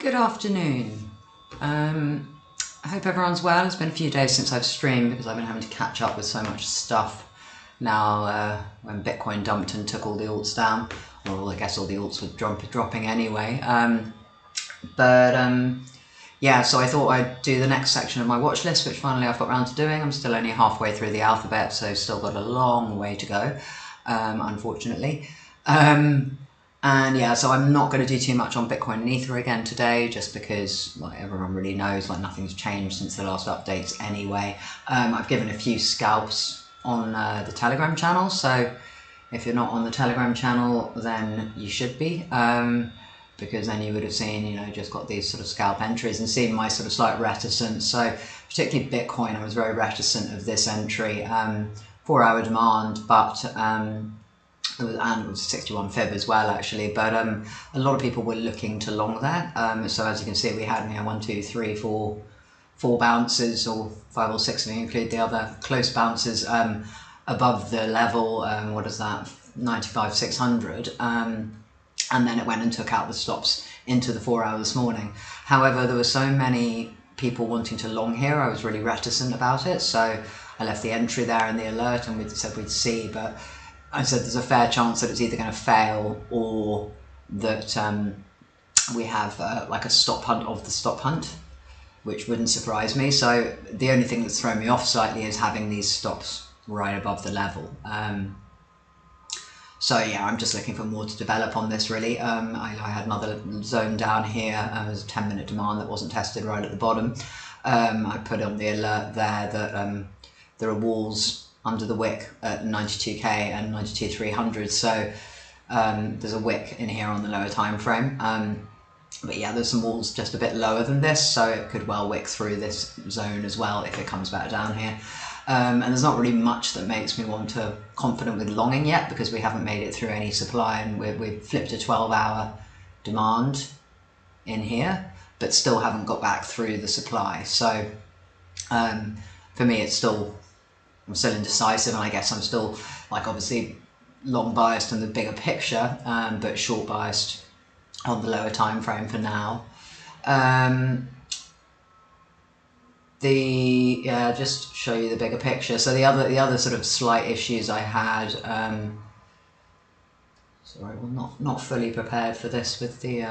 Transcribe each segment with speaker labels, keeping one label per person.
Speaker 1: Good afternoon. I hope everyone's well. It's been a few days since I've streamed because I've been having to catch up with so much stuff now when Bitcoin dumped and took all the alts down. Well, I guess all the alts were dropping anyway. Yeah, so I thought I'd do the next section of my watch list, which finally I've got around to doing. I'm still only halfway through the alphabet, so still got a long way to go, unfortunately. And yeah, so I'm not going to do too much on Bitcoin and Ether again today, just because, like everyone really knows, like nothing's changed since the last updates anyway. I've given a few scalps on the Telegram channel, so if you're not on the Telegram channel, then you should be, because then you would have seen, you know, just got these sort of scalp entries and seen my sort of slight reticence. So particularly Bitcoin, I was very reticent of this entry, 4-hour demand, but and it was 61 fib as well actually, but a lot of people were looking to long there. So as you can see, we had 1, 2, 3, 4 bounces, or 5 or 6 if you include the other close bounces above the level, what is that, 95,600, and then it went and took out the stops into the 4 hour this morning. However, there were so many people wanting to long here, I was really reticent about it, so I left the entry there in the alert and we said we'd see, but I said there's a fair chance that it's either going to fail or that we have like a stop hunt of the stop hunt, which wouldn't surprise me. So the only thing that's thrown me off slightly is having these stops right above the level. So yeah, I'm just looking for more to develop on this really. I had another zone down here, it was a 10-minute demand that wasn't tested right at the bottom. I put on the alert there that there are walls under the wick at 92k and 92,300, so there's a wick in here on the lower time frame, but yeah, there's some walls just a bit lower than this, so it could well wick through this zone as well if it comes back down here, and there's not really much that makes me want to confident with longing yet, because we haven't made it through any supply, and we've flipped a 12-hour demand in here but still haven't got back through the supply. So for me I'm still indecisive, and I guess I'm still, like, obviously long biased in the bigger picture, but short biased on the lower time frame for now. Just show you the bigger picture. So the other sort of slight issues I had, sorry, well, not fully prepared for this with the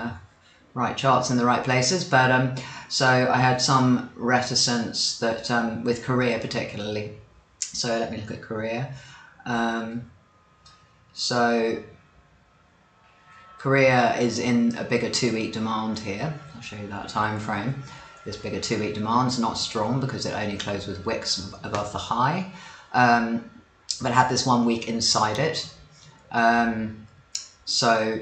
Speaker 1: right charts in the right places, but so I had some reticence that with Korea particularly. So let me look at Korea. So Korea is in a bigger 2-week demand here. I'll show you that time frame. This bigger 2-week demand is not strong because it only closed with wicks above the high, but had this 1 week inside it. So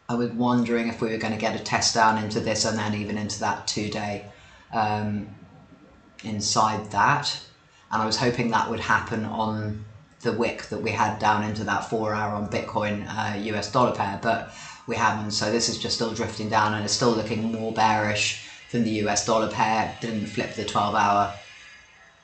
Speaker 1: I was wondering if we were going to get a test down into this and then even into that 2-day inside that, and I was hoping that would happen on the wick that we had down into that 4 hour on Bitcoin US dollar pair, but we haven't. So this is just still drifting down and it's still looking more bearish than the US dollar pair. Didn't flip the 12-hour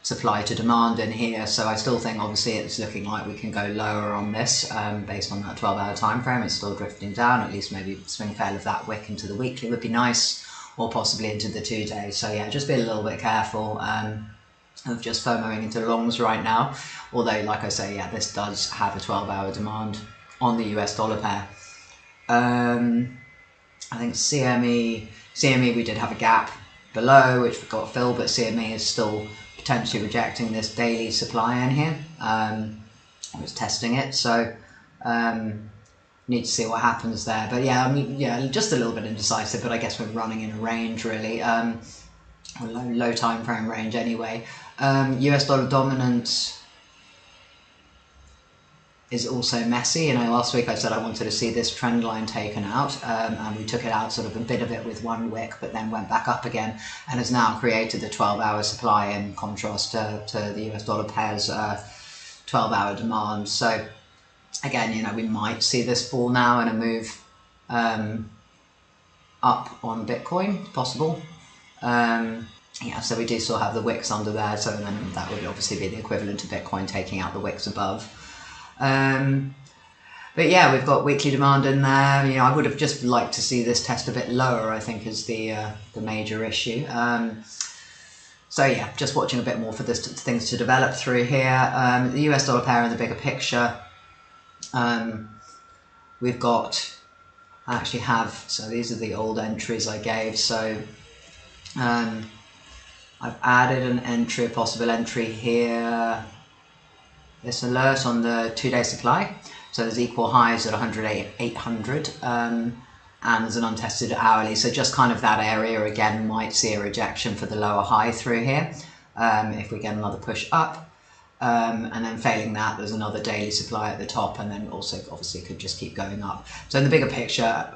Speaker 1: supply to demand in here, so I still think obviously it's looking like we can go lower on this based on that 12-hour time frame. It's still drifting down, at least maybe swing fail of that wick into the weekly would be nice, or possibly into the 2-day. So yeah, just be a little bit careful of just FOMOing into longs right now. Although, like I say, yeah, this does have a 12-hour demand on the US dollar pair. I think CME we did have a gap below, which we got filled, but CME is still potentially rejecting this daily supply in here. I was testing it, so need to see what happens there. But yeah, I mean, yeah, just a little bit indecisive, but I guess we're running in a range really, a low time frame range anyway. US dollar dominance is also messy. You know, last week I said I wanted to see this trend line taken out, and we took it out sort of a bit of it with 1 wick, but then went back up again and has now created the 12-hour supply in contrast to the US dollar pair's 12-hour demand. So again, you know, we might see this fall now and a move up on Bitcoin, possible. Yeah, so we do still have the wicks under there, so then that would obviously be the equivalent to Bitcoin taking out the wicks above. But yeah, we've got weekly demand in there. You know, I would have just liked to see this test a bit lower, I think, is the major issue. So yeah, just watching a bit more for this things to develop through here. The US dollar pair in the bigger picture. We've got, I actually have, so these are the old entries I gave. So I've added an entry, a possible entry here. This alert on the 2-day supply. So there's equal highs at 108,800, and there's an untested hourly. So just kind of that area again might see a rejection for the lower high through here if we get another push up. And then failing that, there's another daily supply at the top, and then also obviously could just keep going up. So in the bigger picture,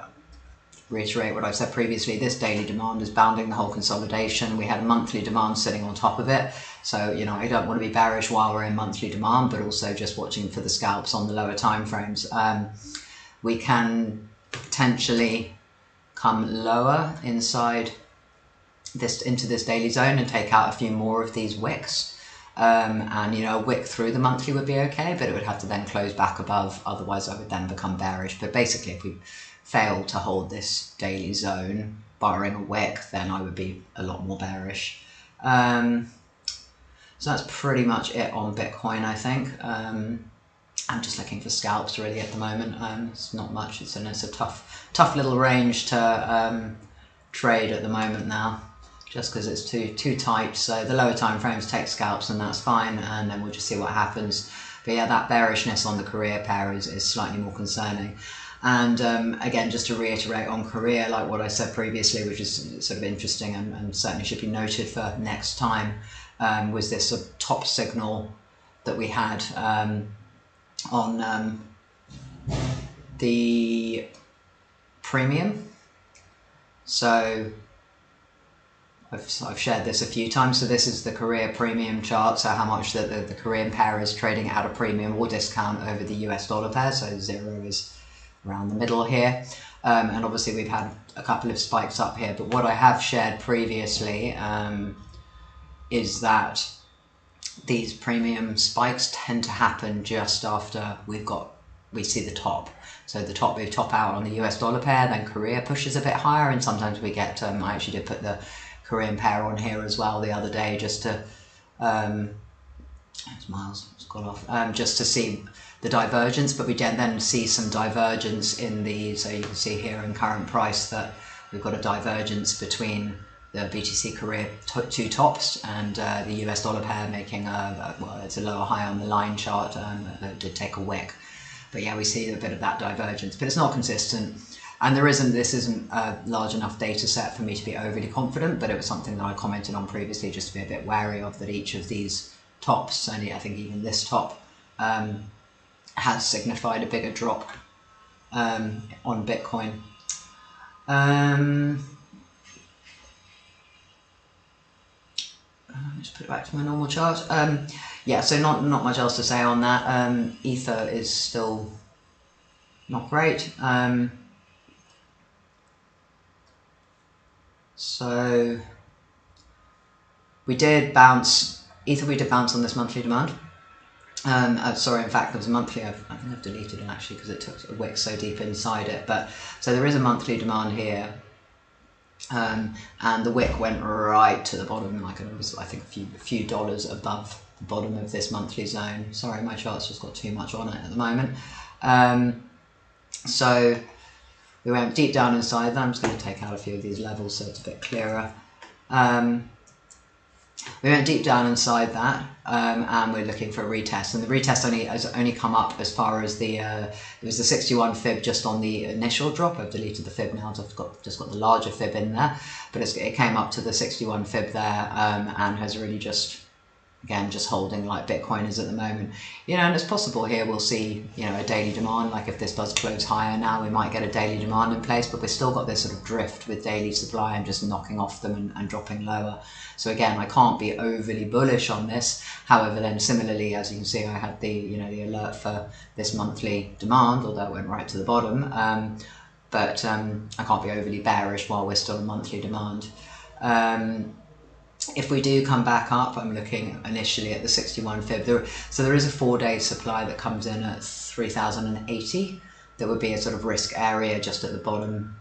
Speaker 1: reiterate what I've said previously, this daily demand is bounding the whole consolidation. We had a monthly demand sitting on top of it. So, you know, I don't want to be bearish while we're in monthly demand, but also just watching for the scalps on the lower time frames. We can potentially come lower inside this, into this daily zone, and take out a few more of these wicks. And, you know, a wick through the monthly would be okay, but it would have to then close back above. Otherwise, I would then become bearish. But basically, if we fail to hold this daily zone, barring a wick, then I would be a lot more bearish. So that's pretty much it on Bitcoin, I think. I'm just looking for scalps really at the moment. It's not much. It's a tough little range to trade at the moment now, just because it's too tight. So the lower time frames take scalps, and that's fine, and then we'll just see what happens. But yeah, that bearishness on the Korea pair is slightly more concerning. And again, just to reiterate on Korea, like what I said previously, which is sort of interesting and certainly should be noted for next time, was this sort of top signal that we had on the premium. So I've shared this a few times. So this is the Korea premium chart. So how much the Korean pair is trading at a premium or discount over the US dollar pair. So 0 is around the middle here. And obviously we've had a couple of spikes up here. But what I have shared previously is that these premium spikes tend to happen just after we see the top. So the top, we top out on the US dollar pair, then Korea pushes a bit higher, and sometimes we get, I actually did put the Korean pair on here as well the other day, just to, it's Miles, it's gone off, just to see the divergence, but we then see some divergence in the, so you can see here in current price that we've got a divergence between the BTC Korea two tops and the US dollar pair making well, it's a lower high on the line chart, that did take a wick. But yeah, we see a bit of that divergence, but it's not consistent. And this isn't a large enough data set for me to be overly confident, but it was something that I commented on previously, just to be a bit wary of, that each of these tops, and I think even this top, has signified a bigger drop on Bitcoin. Just put it back to my normal chart. Yeah, so not much else to say on that. Ether is still not great. So we did bounce Ether. We did bounce on this monthly demand. Sorry, in fact, there was a monthly. I think I've deleted it actually because it took a wick so deep inside it. But so there is a monthly demand here. And the wick went right to the bottom, like it was, I think, a few dollars above the bottom of this monthly zone. Sorry, my chart's just got too much on it at the moment. So we went deep down inside that. I'm just going to take out a few of these levels so it's a bit clearer. We went deep down inside that, and we're looking for a retest. And the retest has only come up as far as the it was the 61 fib just on the initial drop. I've deleted the fib now, so I've just got the larger fib in there. But it came up to the 61 fib there, and has really just, again, just holding like Bitcoin is at the moment. You know, and it's possible here we'll see, you know, a daily demand. Like if this does close higher now, we might get a daily demand in place, but we've still got this sort of drift with daily supply and just knocking off them and dropping lower. So again, I can't be overly bullish on this. However, then similarly, as you can see, I had the, you know, the alert for this monthly demand, although it went right to the bottom. But I can't be overly bearish while we're still in monthly demand. If we do come back up, I'm looking initially at the 61 fib. So there is a 4-day supply that comes in at 3,080. there would be a sort of risk area just at the bottom.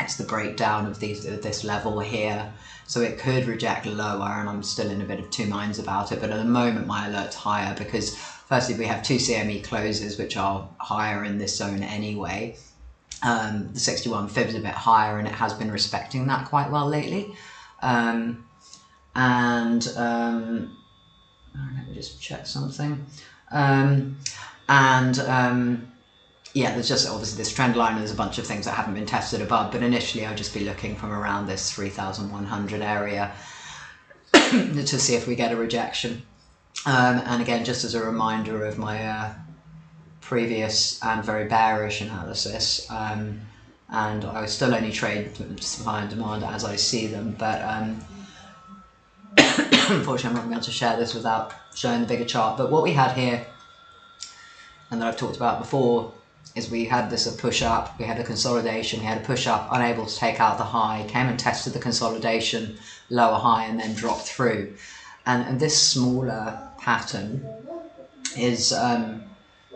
Speaker 1: It's the breakdown of this level here. So it could reject lower, and I'm still in a bit of two minds about it. But at the moment, my alert's higher because firstly, we have two CME closes, which are higher in this zone anyway. The 61 fib is a bit higher, and it has been respecting that quite well lately. Let me just check something. Yeah, there's just obviously this trend line, and there's a bunch of things that haven't been tested above, but initially I'll just be looking from around this 3,100 area to see if we get a rejection. And again, just as a reminder of my previous and very bearish analysis, and I still only trade supply and demand as I see them, but unfortunately I'm not going to be able to share this without showing the bigger chart. But what we had here, and that I've talked about before, is we had this push up, we had a consolidation, we had a push up, unable to take out the high, came and tested the consolidation, lower high, and then dropped through. And this smaller pattern is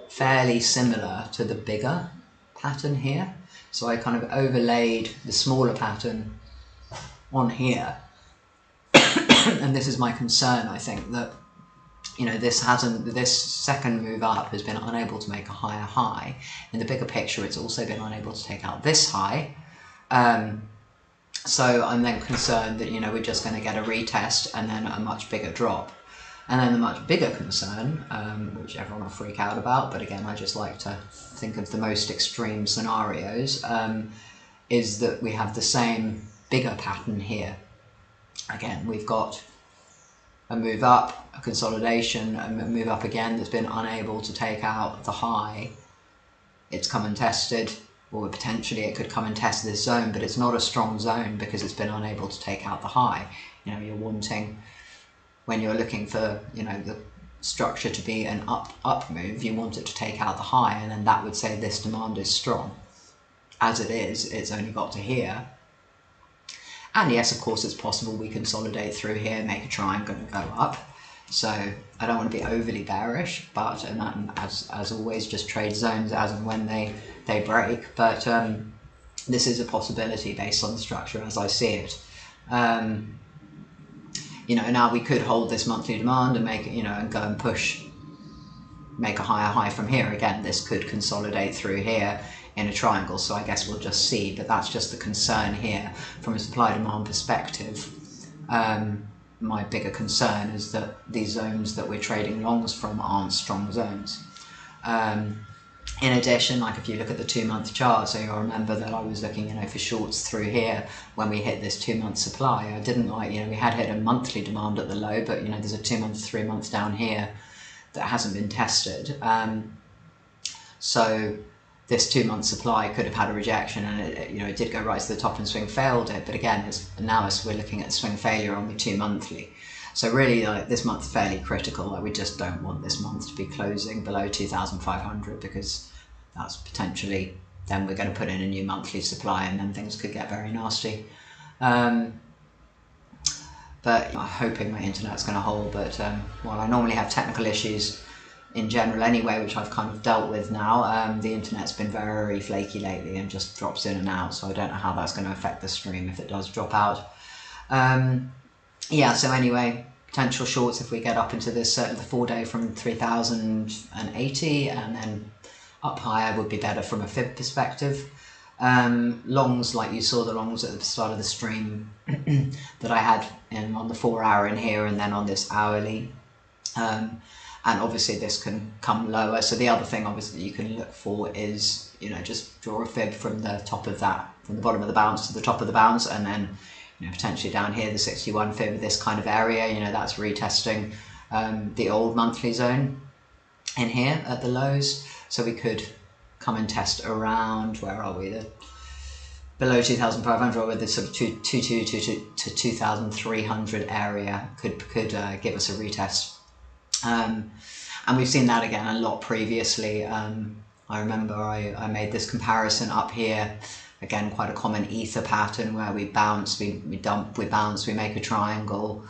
Speaker 1: fairly similar to the bigger pattern here. So I kind of overlaid the smaller pattern on here. And this is my concern, I think, that this second move up has been unable to make a higher high. In the bigger picture, it's also been unable to take out this high. So I'm then concerned that, we're just going to get a retest and then a much bigger drop. And then the much bigger concern, which everyone will freak out about, but again, I just like to think of the most extreme scenarios, is that we have the same bigger pattern here. Again, we've got a move up, a consolidation, a move up again that's been unable to take out the high. It's come and tested, or potentially it could come and test this zone, but it's not a strong zone because it's been unable to take out the high. You're wanting, when you're looking for, the structure to be an up move, you want it to take out the high, and then that would say this demand is strong. As it is, it's only got to here. And yes, of course, it's possible we consolidate through here, make a triangle and go up. So I don't want to be overly bearish, but as always, just trade zones as and when they break. But this is a possibility based on the structure as I see it. Now we could hold this monthly demand and make it, and go and push, make a higher high from here. Again, this could consolidate through here in a triangle, so I guess we'll just see, but that's just the concern here from a supply demand perspective. My bigger concern is that these zones that we're trading longs from aren't strong zones. In addition, like if you look at the 2-month chart, so you'll remember that I was looking, for shorts through here when we hit this 2-month supply. I didn't like, we had hit a monthly demand at the low, but there's a 2-month, 3 months down here that hasn't been tested. So this 2-month supply could have had a rejection, and it did go right to the top and swing failed it. But again, we're looking at swing failure on the 2-monthly. So really, this month's fairly critical. We just don't want this month to be closing below 2,500 because that's potentially, then we're going to put in a new monthly supply, and then things could get very nasty. But I'm hoping my internet's going to hold. But while I normally have technical issues in general anyway, which I've kind of dealt with now, the internet's been very flaky lately and just drops in and out, so I don't know how that's going to affect the stream if it does drop out. Yeah, so anyway, potential shorts if we get up into this, the 4-day from 3,080 and then up higher would be better from a fib perspective. Longs, like you saw the longs at the start of the stream that I had on the 4-hour in here and then on this hourly. And obviously this can come lower. So the other thing obviously you can look for is, just draw a fib from the top of that, from the bottom of the bounce to the top of the bounce, and then, potentially down here, the 61 fib, this kind of area, that's retesting the old monthly zone in here at the lows. So we could come and test around, where are we, below 2,500, or with this sort of 2,200 to 2,300 area could give us a retest. And we've seen that again a lot previously. I remember I made this comparison up here, again quite a common ether pattern where we bounce, we dump, we bounce, we make a triangle,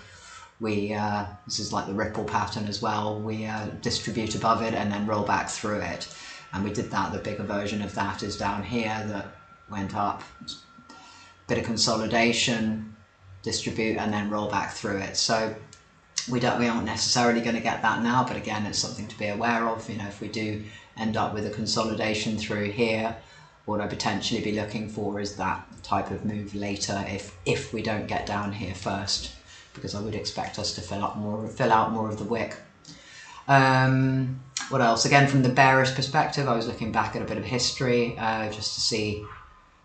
Speaker 1: this is like the ripple pattern as well, we distribute above it and then roll back through it. And we did that. The bigger version of that is down here that went up, bit of consolidation, distribute, and then roll back through it. So we aren't necessarily going to get that now, but again, it's something to be aware of. You know, if we do end up with a consolidation through here, what I'd potentially be looking for is that type of move later if we don't get down here first, because I would expect us to fill out more of the wick. What else? Again, from the bearish perspective, I was looking back at a bit of history just to see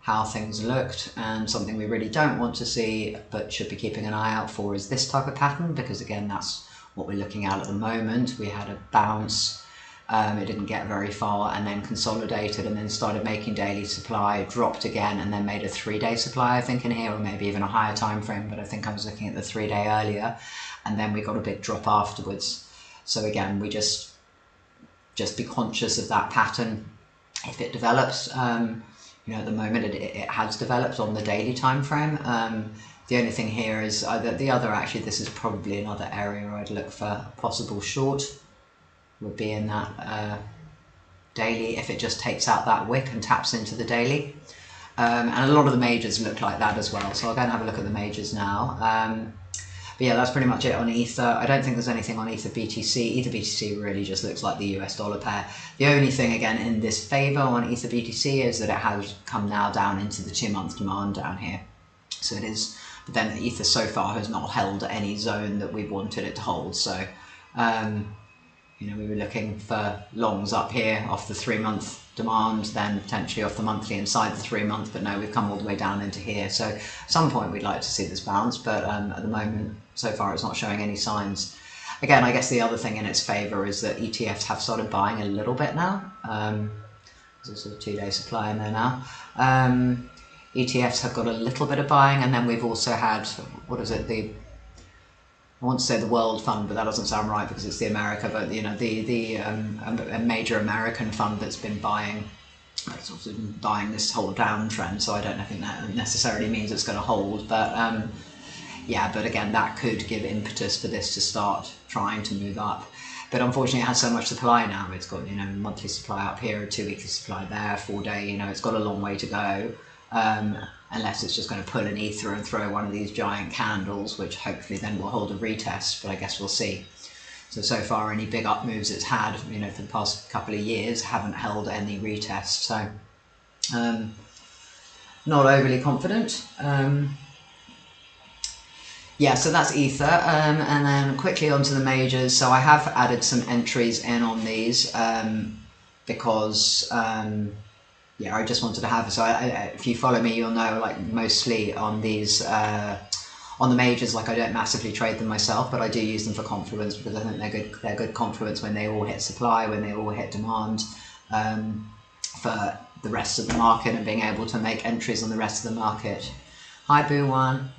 Speaker 1: how things looked, and something we really don't want to see but should be keeping an eye out for is this type of pattern, because again, that's what we're looking at the moment. We had a bounce, it didn't get very far, and then consolidated, and then started making daily supply, dropped again, and then made a 3-day supply, I think, in here, or maybe even a higher time frame, but I think I was looking at the 3-day earlier, and then we got a big drop afterwards. So again, we just be conscious of that pattern if it develops. You know, at the moment it has developed on the daily time frame. The only thing here is that the other, actually, this is probably another area where I'd look for a possible short, would be in that daily, if it just takes out that wick and taps into the daily. And a lot of the majors look like that as well. So I'll go and have a look at the majors now. But yeah, that's pretty much it on Ether. I don't think there's anything on ETHBTC. ETHBTC really just looks like the US dollar pair. The only thing, again, in this favor on ETHBTC is that it has come now down into the 2-month demand down here. So it is, but then the Ether so far has not held any zone that we wanted it to hold. So, you know, we were looking for longs up here off the 3-month demand, then potentially off the monthly inside the 3-month, but no, we've come all the way down into here. So at some point we'd like to see this bounce, but at the moment, so far, it's not showing any signs. Again, I guess the other thing in its favor is that ETFs have started buying a little bit now. There's also a 2-day supply in there now. ETFs have got a little bit of buying, and then we've also had, what is it, I want to say the World Fund, but that doesn't sound right because it's the America, but you know, a major American fund that's been buying, but it's also been buying this whole downtrend, so I don't think that necessarily means it's going to hold, but yeah, but again, that could give impetus for this to start trying to move up. But unfortunately, it has so much supply now. It's got, you know, monthly supply up here, a 2-weekly supply there, 4-day, you know, it's got a long way to go. Unless it's just going to pull an Ether and throw one of these giant candles, which hopefully then will hold a retest, but I guess we'll see. So far, any big up moves it's had, you know, for the past couple of years haven't held any retest. So, not overly confident. Yeah, so that's Ether, and then quickly onto the majors. So I have added some entries in on these because yeah, I just wanted to have, so if you follow me, you'll know, like, mostly on these on the majors, like, I don't massively trade them myself, but I do use them for confluence because I think they're good confluence when they all hit supply, when they all hit demand, for the rest of the market and being able to make entries on the rest of the market. Hi Boo One.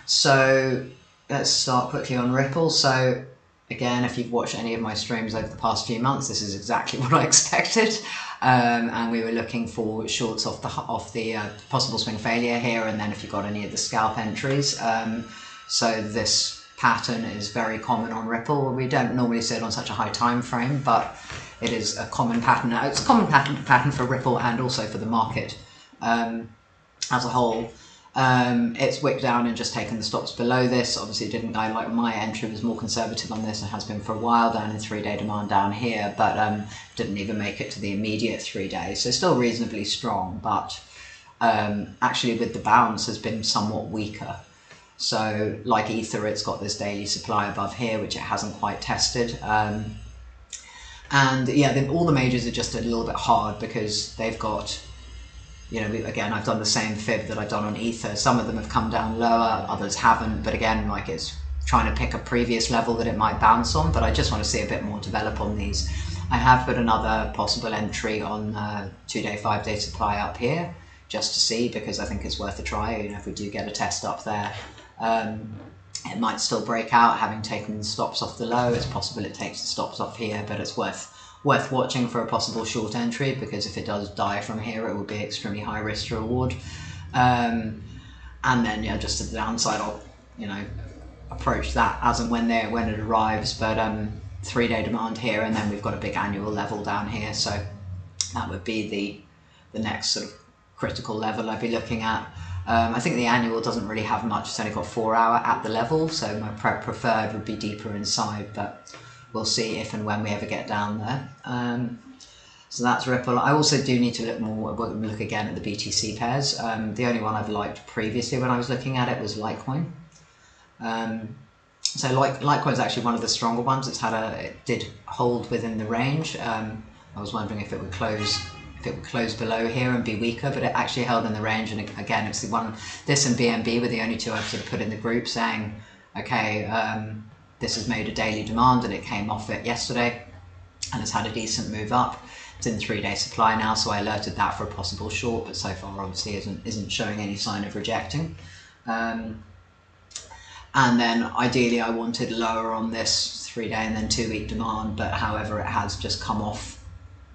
Speaker 1: So let's start quickly on Ripple. So again, if you've watched any of my streams over the past few months, this is exactly what I expected. And we were looking for shorts off the possible swing failure here, and then if you got any of the scalp entries. So this pattern is very common on Ripple. We don't normally see it on such a high time frame, but it is a common pattern. It's a common pattern for Ripple and also for the market as a whole. It's wicked down and just taken the stops below this. Obviously it didn't go, like my entry was more conservative on this and has been for a while, down in 3-day demand down here, but didn't even make it to the immediate 3 days. So still reasonably strong, but actually with the bounce has been somewhat weaker. So like Ether, it's got this daily supply above here, which it hasn't quite tested. And yeah, all the majors are just a little bit hard because they've got, you know, again, I've done the same fib that I've done on Ether. Some of them have come down lower, others haven't. But again, like, it's trying to pick a previous level that it might bounce on. But I just want to see a bit more develop on these. I have put another possible entry on 2-day, 5-day supply up here, just to see, because I think it's worth a try. You know, if we do get a test up there, it might still break out, having taken the stops off the low. It's possible it takes the stops off here, but it's worth watching for a possible short entry, because if it does die from here, it will be extremely high risk to reward. And then, yeah, just to the downside, I'll, you know, approach that as and when it arrives. But 3-day demand here, and then we've got a big annual level down here. So that would be the next sort of critical level I'd be looking at. I think the annual doesn't really have much. It's only got 4 hour at the level, so my preferred would be deeper inside, but we'll see if and when we ever get down there. So that's Ripple. I also do need to look again at the BTC pairs. The only one I've liked previously when I was looking at it was Litecoin. So Litecoin is actually one of the stronger ones. It did hold within the range. I was wondering if it would close below here and be weaker, but it actually held in the range. And again, it's the one. This and BNB were the only two I've sort of put in the group, saying, okay, this has made a daily demand, and it came off it yesterday, and has had a decent move up. It's in 3-day supply now, so I alerted that for a possible short, but so far obviously isn't showing any sign of rejecting. And then ideally I wanted lower on this 3-day and then 2-week demand, but however it has just come off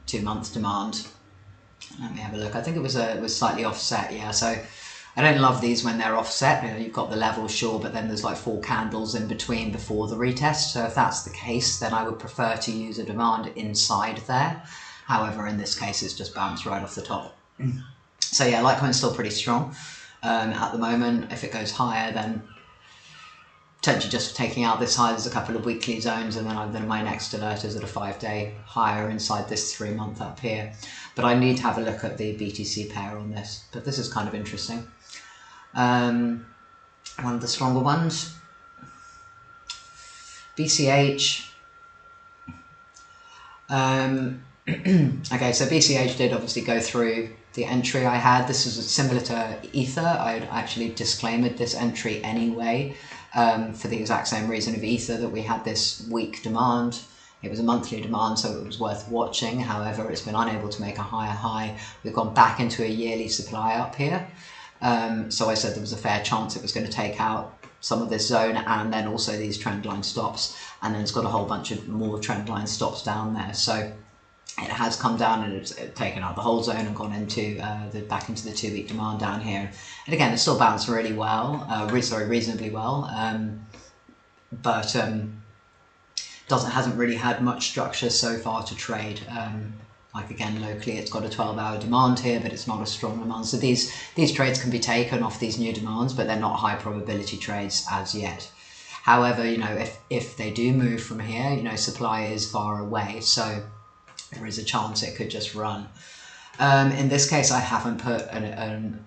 Speaker 1: 2-month demand. Let me have a look. I think it was slightly offset, yeah. So I don't love these when they're offset. You know, you've got the level, sure, but then there's like 4 candles in between before the retest. So if that's the case, then I would prefer to use a demand inside there. However, in this case, it's just bounced right off the top. So yeah, Litecoin's still pretty strong at the moment. If it goes higher, then potentially just taking out this high, there's a couple of weekly zones, and then my next alert is at a 5-day higher inside this 3-month up here. But I need to have a look at the BTC pair on this. But this is kind of interesting. One of the stronger ones, BCH. Okay, so BCH did obviously go through the entry I had. This is similar to Ether. I had actually disclaimed this entry anyway, for the exact same reason of Ether, that we had this weak demand. It was a monthly demand, so it was worth watching. However, it's been unable to make a higher high. We've gone back into a yearly supply up here. So I said there was a fair chance it was going to take out some of this zone and then also these trendline stops. And then it's got a whole bunch of more trendline stops down there. So it has come down and it's taken out the whole zone and gone into back into the 2-week demand down here. And again, it's still bounced really well, reasonably well, but hasn't really had much structure so far to trade. Like again, locally, it's got a 12-hour demand here, but it's not a strong demand. So these trades can be taken off these new demands, but they're not high probability trades as yet. However, you know, if they do move from here, you know, supply is far away, so there is a chance it could just run. In this case, I haven't put an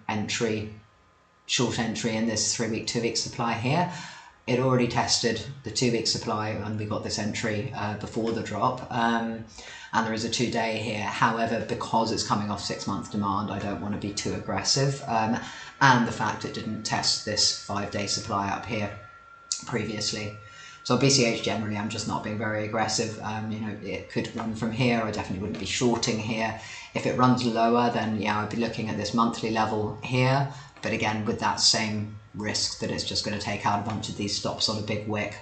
Speaker 1: short entry in this 3-week, 2-week supply here. It already tested the 2-week supply and we got this entry before the drop. And there is a 2-day here. However, because it's coming off 6-month demand, I don't want to be too aggressive. And the fact it didn't test this 5-day supply up here previously. So BCH generally, I'm just not being very aggressive. You know, it could run from here. I definitely wouldn't be shorting here. If it runs lower, then yeah, I'd be looking at this monthly level here. But again, with that same risk that it's just going to take out a bunch of these stops on a big wick.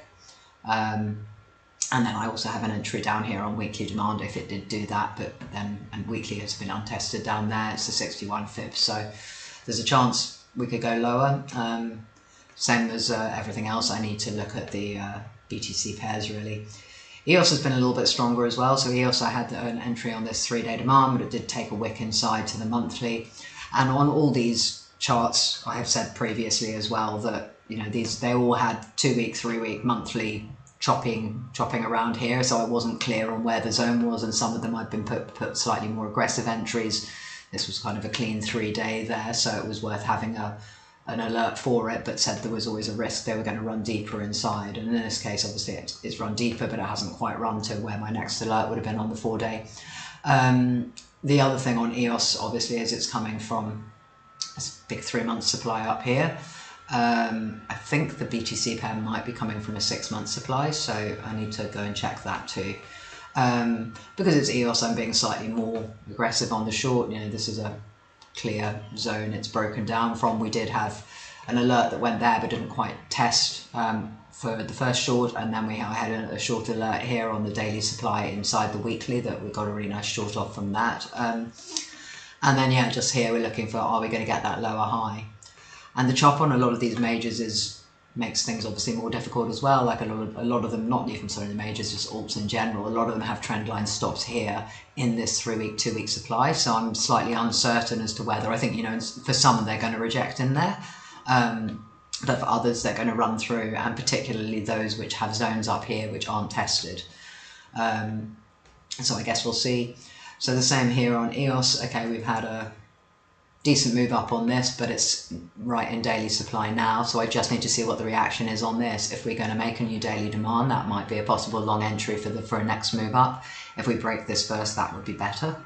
Speaker 1: And then I also have an entry down here on weekly demand if it did do that, but then, and weekly has been untested down there. It's the 61 fib, so there's a chance we could go lower. Same as everything else, I need to look at the BTC pairs really. EOS has been a little bit stronger as well. So EOS, I had an entry on this 3-day demand, but it did take a wick inside to the monthly. And on all these charts, I have said previously as well that, you know, they all had 2-week, 3-week, monthly chopping around here. So I wasn't clear on where the zone was, and some of them I'd been put slightly more aggressive entries. This was kind of a clean 3-day there, so it was worth having an alert for it, but said there was always a risk they were going to run deeper inside. And in this case, obviously it's run deeper, but it hasn't quite run to where my next alert would have been on the 4-day. The other thing on EOS, obviously, is it's coming from this big 3-month supply up here. I think the BTC pair might be coming from a 6-month supply, so I need to go and check that too. Because it's EOS, I'm being slightly more aggressive on the short. You know, this is a clear zone it's broken down from. We did have an alert that went there but didn't quite test for the first short, and then I had a short alert here on the daily supply inside the weekly that we got a really nice short off from that. And then yeah, just here we're looking for, are we going to get that lower high? And the chop on a lot of these majors is makes things obviously more difficult as well. Like a lot of them, not even so in the majors, just alts in general, a lot of them have trend line stops here in this 3-week, 2-week supply. So I'm slightly uncertain as to whether, I think, you know, for some they're going to reject in there, but for others they're going to run through, and particularly those which have zones up here which aren't tested. So I guess we'll see. So the same here on EOS. Okay, we've had a decent move up on this, but it's right in daily supply now, so I just need to see what the reaction is on this. If we're going to make a new daily demand, that might be a possible long entry for a next move up. If we break this first, that would be better.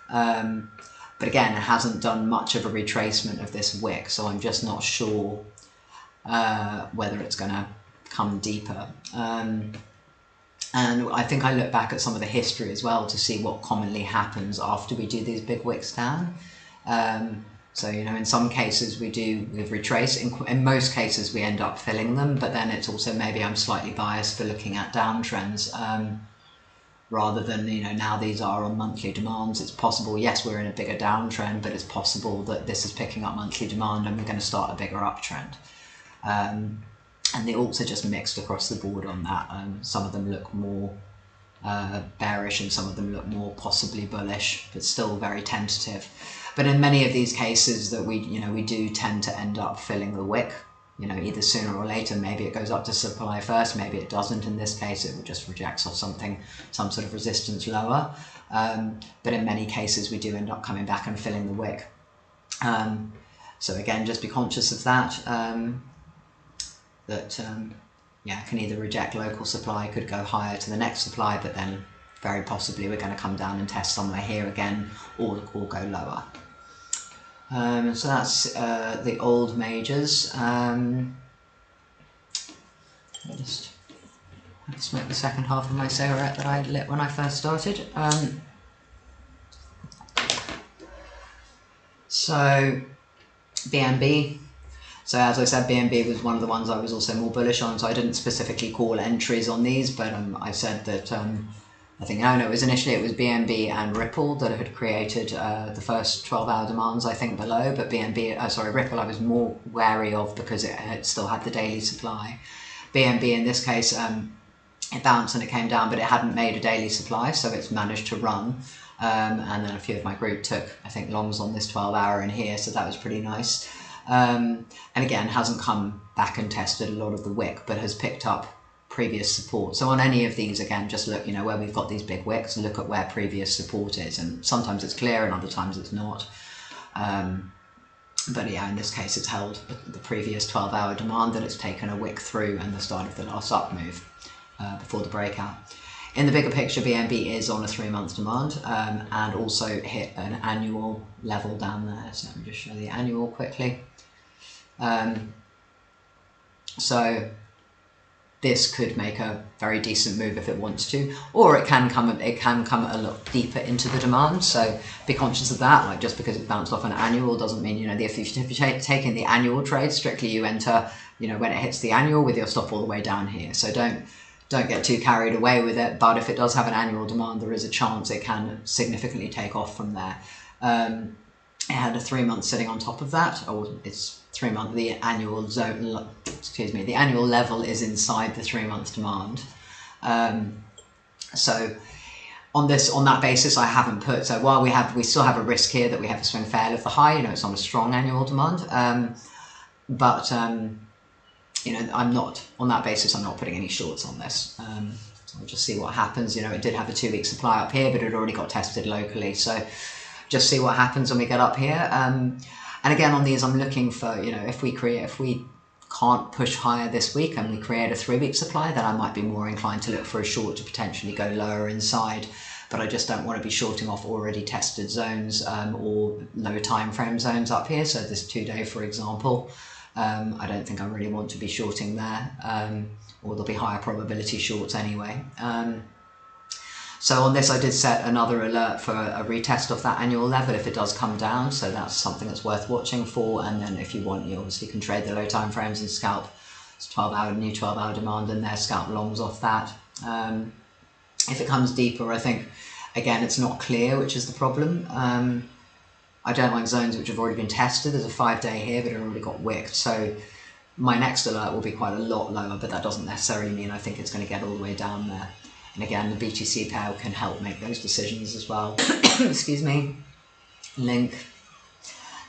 Speaker 1: But again, it hasn't done much of a retracement of this wick, so I'm just not sure whether it's going to come deeper. And I think I look back at some of the history as well to see what commonly happens after we do these big wicks down. So, you know, in some cases we've retraced, in most cases we end up filling them, but then it's also, maybe I'm slightly biased for looking at downtrends, rather than, you know, now these are on monthly demands. It's possible, yes, we're in a bigger downtrend, but it's possible that this is picking up monthly demand and we're going to start a bigger uptrend. And the alts are just mixed across the board on that. Some of them look more bearish and some of them look more possibly bullish, but still very tentative. But in many of these cases that we do tend to end up filling the wick, you know, either sooner or later. Maybe it goes up to supply first, maybe it doesn't. In this case, it just rejects off something, some sort of resistance lower. But in many cases, we do end up coming back and filling the wick. So again, just be conscious of that. Yeah, can either reject local supply, could go higher to the next supply, but then very possibly we're going to come down and test somewhere here again, or go lower. So that's the old majors. I'll just smoke the second half of my cigarette that I lit when I first started. So BNB. So as I said, BNB was one of the ones I was also more bullish on, so I didn't specifically call entries on these, but I said that I think, no, it was BNB and Ripple that had created the first 12-hour demands, I think, below, but Ripple I was more wary of because it had still had the daily supply. BNB in this case, it bounced and it came down, but it hadn't made a daily supply, so it's managed to run. And then a few of my group took, I think, longs on this 12-hour in here, so that was pretty nice. And again, hasn't come back and tested a lot of the wick, but has picked up previous support. So on any of these, again, just look, you know, where we've got these big wicks, look at where previous support is, and sometimes it's clear and other times it's not. But yeah, in this case, it's held the previous 12-hour demand that it's taken a wick through and the start of the last up move before the breakout. In the bigger picture, BNB is on a 3-month demand and also hit an annual level down there. So let me just show the annual quickly. So this could make a very decent move if it wants to, or it can come a lot deeper into the demand. So be conscious of that. Like, just because it bounced off an annual doesn't mean, you know, if you're taking the annual trade strictly, you enter, you know, when it hits the annual with your stop all the way down here. So don't get too carried away with it. But if it does have an annual demand, there is a chance it can significantly take off from there. It had a 3-month sitting on top of that, or it's 3-month. The annual zone, excuse me, the annual level is inside the 3-month demand. So on that basis, I haven't put. So while we still have a risk here that we have a swing fail of the high. You know, it's on a strong annual demand. You know, I'm not on that basis. I'm not putting any shorts on this. So we'll just see what happens. You know, it did have a 2-week supply up here, but it already got tested locally. So just see what happens when we get up here. And again, on these, I'm looking for, you know, if we can't push higher this week and we create a 3-week supply, then I might be more inclined to look for a short to potentially go lower inside. But I just don't want to be shorting off already tested zones or low time frame zones up here. So this 2-day, for example, I don't think I really want to be shorting there, or there'll be higher probability shorts anyway. So on this, I did set another alert for a retest of that annual level if it does come down. So that's something that's worth watching for. And then if you want, you obviously can trade the low time frames and scalp. It's 12-hour, new 12-hour demand in there, scalp longs off that. If it comes deeper, I think, again, it's not clear, which is the problem. I don't like zones which have already been tested. There's a 5-day here, but it already got wicked. So my next alert will be quite a lot lower, but that doesn't necessarily mean I think it's going to get all the way down there. And again, the BTC pair can help make those decisions as well. Excuse me. Link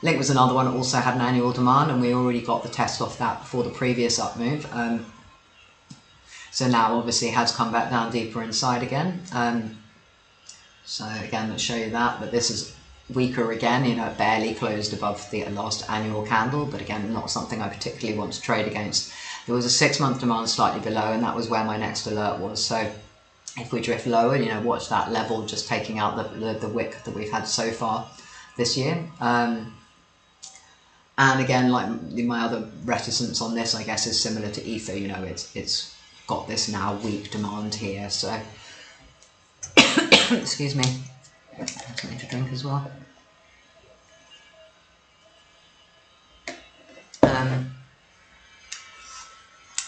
Speaker 1: was another one that also had an annual demand, and we already got the test off that before the previous up move. So now obviously it has come back down deeper inside again. So again, let's show you that, but this is weaker again, you know, it barely closed above the last annual candle, but again, not something I particularly want to trade against. There was a 6-month demand slightly below, and that was where my next alert was. So if we drift lower, you know, watch that level, just taking out the wick that we've had so far this year. And again, like my other reticence on this, I guess, is similar to Ether. You know, it's got this now weak demand here. So, excuse me, I have something to drink as well.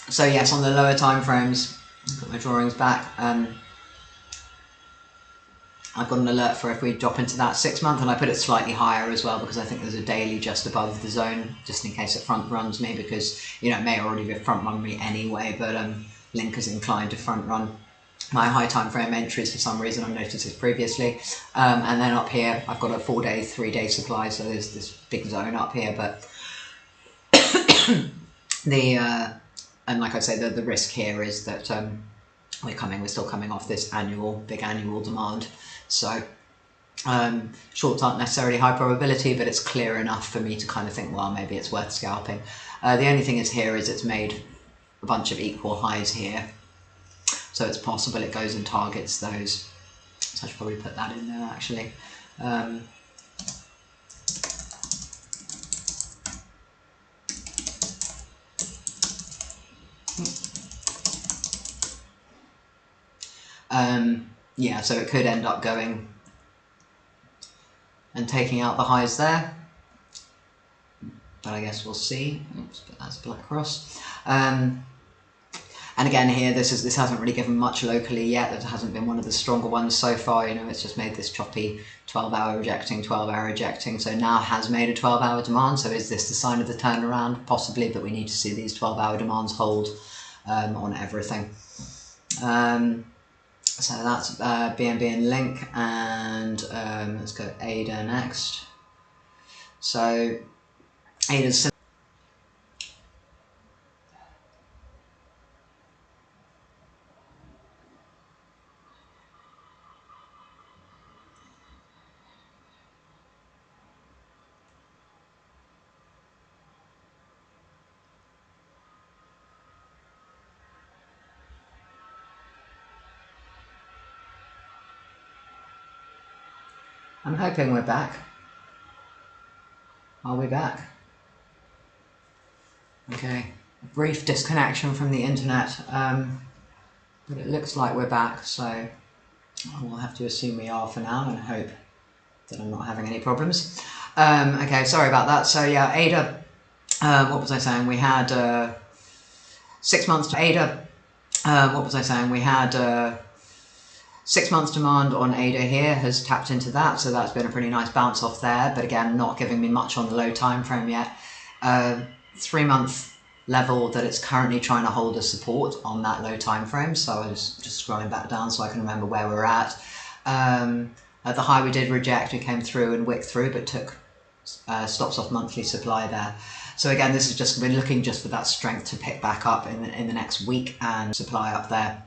Speaker 1: So yes, on the lower time frames, I've got my drawings back. I've got an alert for if we drop into that 6-month, and I put it slightly higher as well because I think there's a daily just above the zone, just in case it front runs me, because, you know, it may already be front run me anyway, but Link is inclined to front run my high time frame entries for some reason. I've noticed this previously. And then up here, I've got a 4-day, 3-day supply, so there's this big zone up here, but and like I say, the risk here is that we're still coming off this big annual demand. So shorts aren't necessarily high probability, but it's clear enough for me to kind of think, well, maybe it's worth scalping. The only thing is here is it's made a bunch of equal highs here, so it's possible it goes and targets those. So I should probably put that in there actually. Yeah, so it could end up going and taking out the highs there, but I guess we'll see. Oops, but that's a black cross. And again here, this hasn't really given much locally yet. It hasn't been one of the stronger ones so far. You know, it's just made this choppy 12-hour rejecting, 12-hour rejecting. So now has made a 12-hour demand. So is this the sign of the turnaround? Possibly, but we need to see these 12-hour demands hold on everything. So that's BNB and Link, and let's go ADA next. So ADA's I'm hoping we're back. Are we back? Okay, a brief disconnection from the internet, but it looks like we're back, so we'll have to assume we are for now and hope that I'm not having any problems. Okay, sorry about that. So yeah, ADA, what was I saying? We had 6 months to ADA. What was I saying? We had 6 months demand on ADA here, has tapped into that, so that's been a pretty nice bounce off there, but again, not giving me much on the low time frame yet. 3-month level that it's currently trying to hold as support on that low time frame, so I was just scrolling back down so I can remember where we're at. At the high we did reject, we came through and wicked through, but took stops off monthly supply there. So again, this is just, we're looking just for that strength to pick back up in the next week and supply up there.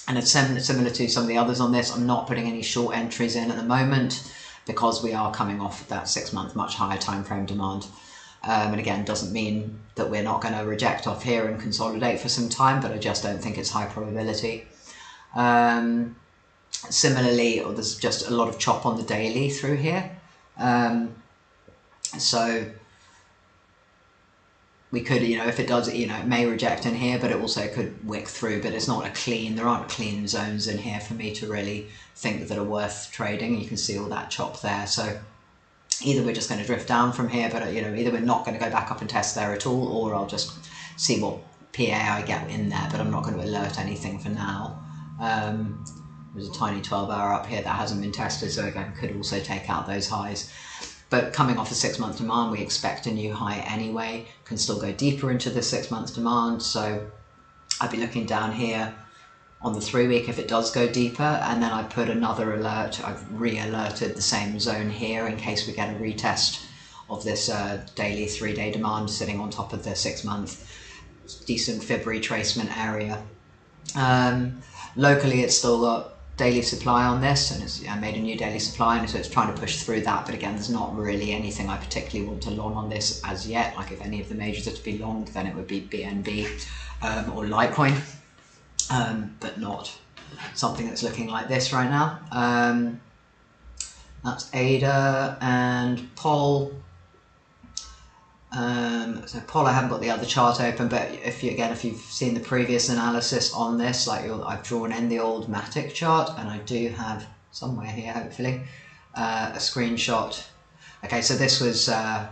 Speaker 1: And it's similar to some of the others on this. I'm not putting any short entries in at the moment because we are coming off of that 6-month much higher time frame demand. And again, doesn't mean that we're not going to reject off here and consolidate for some time, but I just don't think it's high probability. Similarly, there's just a lot of chop on the daily through here. So we could, you know, if it does, you know, it may reject in here, but it also could wick through, but it's not a clean, there aren't clean zones in here for me to really think that are worth trading. You can see all that chop there. So either we're just going to drift down from here, but, you know, either we're not going to go back up and test there at all, or I'll just see what PA I get in there, but I'm not going to alert anything for now. There's a tiny 12-hour up here that hasn't been tested, so again, could also take out those highs. But coming off a 6-month demand, we expect a new high anyway. Can still go deeper into the 6-month demand. So I'd be looking down here on the 3-week if it does go deeper, and then I put another alert. I've re-alerted the same zone here in case we get a retest of this daily 3-day demand sitting on top of the 6-month. Decent fib retracement area. Locally, it's still got daily supply on this, and I made a new daily supply, and so it's trying to push through that. But again, there's not really anything I particularly want to long on this as yet. Like if any of the majors are to be longed, then it would be BNB or Litecoin, but not something that's looking like this right now. That's ADA and POL. So POL, I haven't got the other chart open, but if you've seen the previous analysis on this, like I've drawn in the old Matic chart, and I do have somewhere here, hopefully, a screenshot. Okay, so this was I've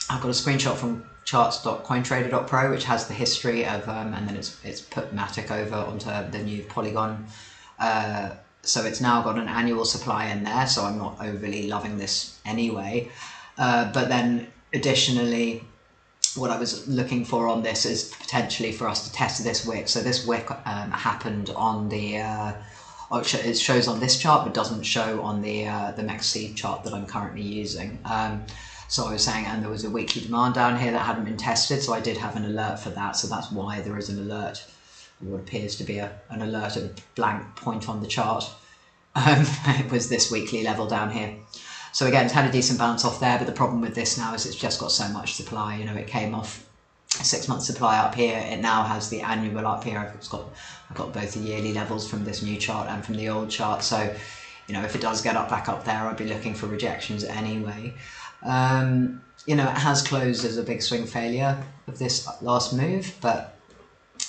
Speaker 1: got a screenshot from charts.cointrader.pro, which has the history of, and then it's put Matic over onto the new Polygon. So it's now got an annual supply in there, so I'm not overly loving this anyway. But then additionally, what I was looking for on this is potentially for us to test this wick. So this wick happened on the, it shows on this chart, but doesn't show on the MEXC chart that I'm currently using. So I was saying, and there was a weekly demand down here that hadn't been tested, so I did have an alert for that. So that's why there is an alert. What appears to be an alert at a blank point on the chart. It was this weekly level down here. So again, it's had a decent bounce off there, but the problem with this now is it's just got so much supply. You know, it came off a 6-month supply up here. It now has the annual up here. I've got both the yearly levels from this new chart and from the old chart. So, you know, if it does get back up there, I'd be looking for rejections anyway. You know, it has closed as a big swing failure of this last move, but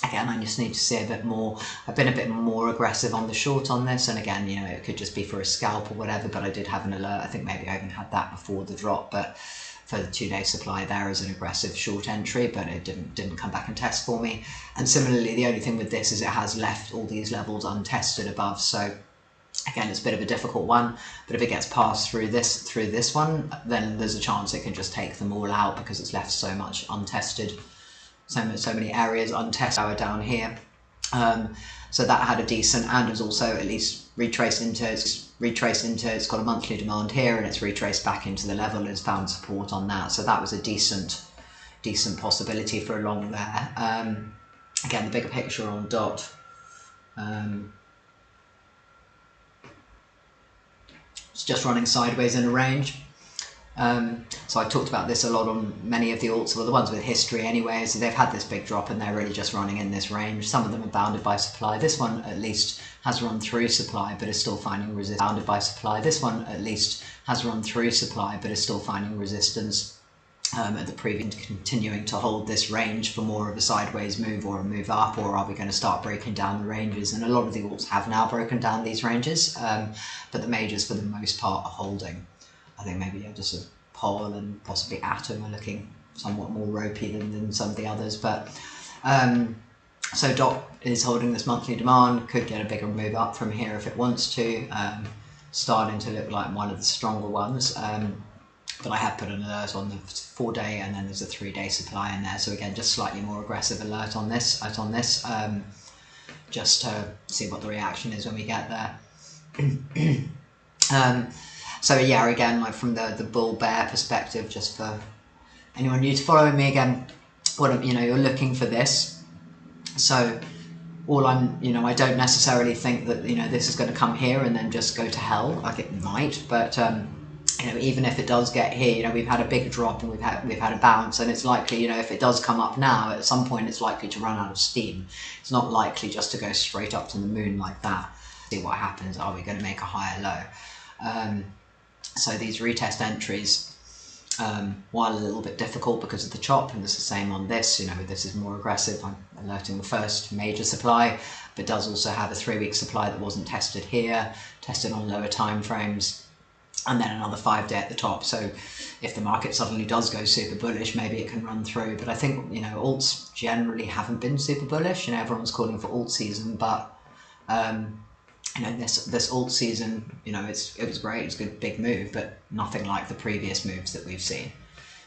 Speaker 1: again, I just need to see a bit more. I've been a bit more aggressive on the short on this, and again, you know, it could just be for a scalp or whatever, but I did have an alert. I think maybe I even had that before the drop, but for the 2-day supply there as an aggressive short entry, but it didn't come back and test for me. And similarly, the only thing with this is it has left all these levels untested above, so again, it's a bit of a difficult one, but if it gets passed through this one, then there's a chance it can just take them all out because it's left so much untested. So many areas untested down here. So that had a decent, and has also at least retraced into, it's got a monthly demand here, and it's retraced back into the level and has found support on that. So that was a decent possibility for a long there. Again, the bigger picture on DOT. It's just running sideways in a range. So I talked about this a lot on many of the alts, well, the ones with history anyway, so they've had this big drop and they're really just running in this range. Some of them are bounded by supply. This one at least has run through supply but is still finding resistance. Bounded by supply. This one at least has run through supply but is still finding resistance at the previous, continuing to hold this range for more of a sideways move or a move up, or are we going to start breaking down the ranges? And a lot of the alts have now broken down these ranges, but the majors for the most part are holding. I think maybe just a POL and possibly Atom are looking somewhat more ropey than some of the others. But so DOT is holding this monthly demand, could get a bigger move up from here if it wants to, starting to look like one of the stronger ones. But I have put an alert on the 4-day, and then there's a 3-day supply in there. So again, just slightly more aggressive alert on this, just to see what the reaction is when we get there. So yeah, again, like from the bull bear perspective, just for anyone new to following me, again, you're looking for this. So all I don't necessarily think that, this is going to come here and then just go to hell, like it might, but, even if it does get here, we've had a big drop and we've had a bounce, and it's likely, if it does come up now, at some point it's likely to run out of steam. It's not likely just to go straight up to the moon like that. See what happens. Are we going to make a higher low? So these retest entries, while a little bit difficult because of the chop, and it's the same on this, this is more aggressive. I'm alerting the first major supply, but does also have a 3-week supply that wasn't tested here, tested on lower time frames, and then another 5-day at the top. So if the market suddenly does go super bullish, maybe it can run through. But I think, alts generally haven't been super bullish. Everyone's calling for alt season, but you know, this alt season, you know, it was great, it's a good big move, but nothing like the previous moves that we've seen.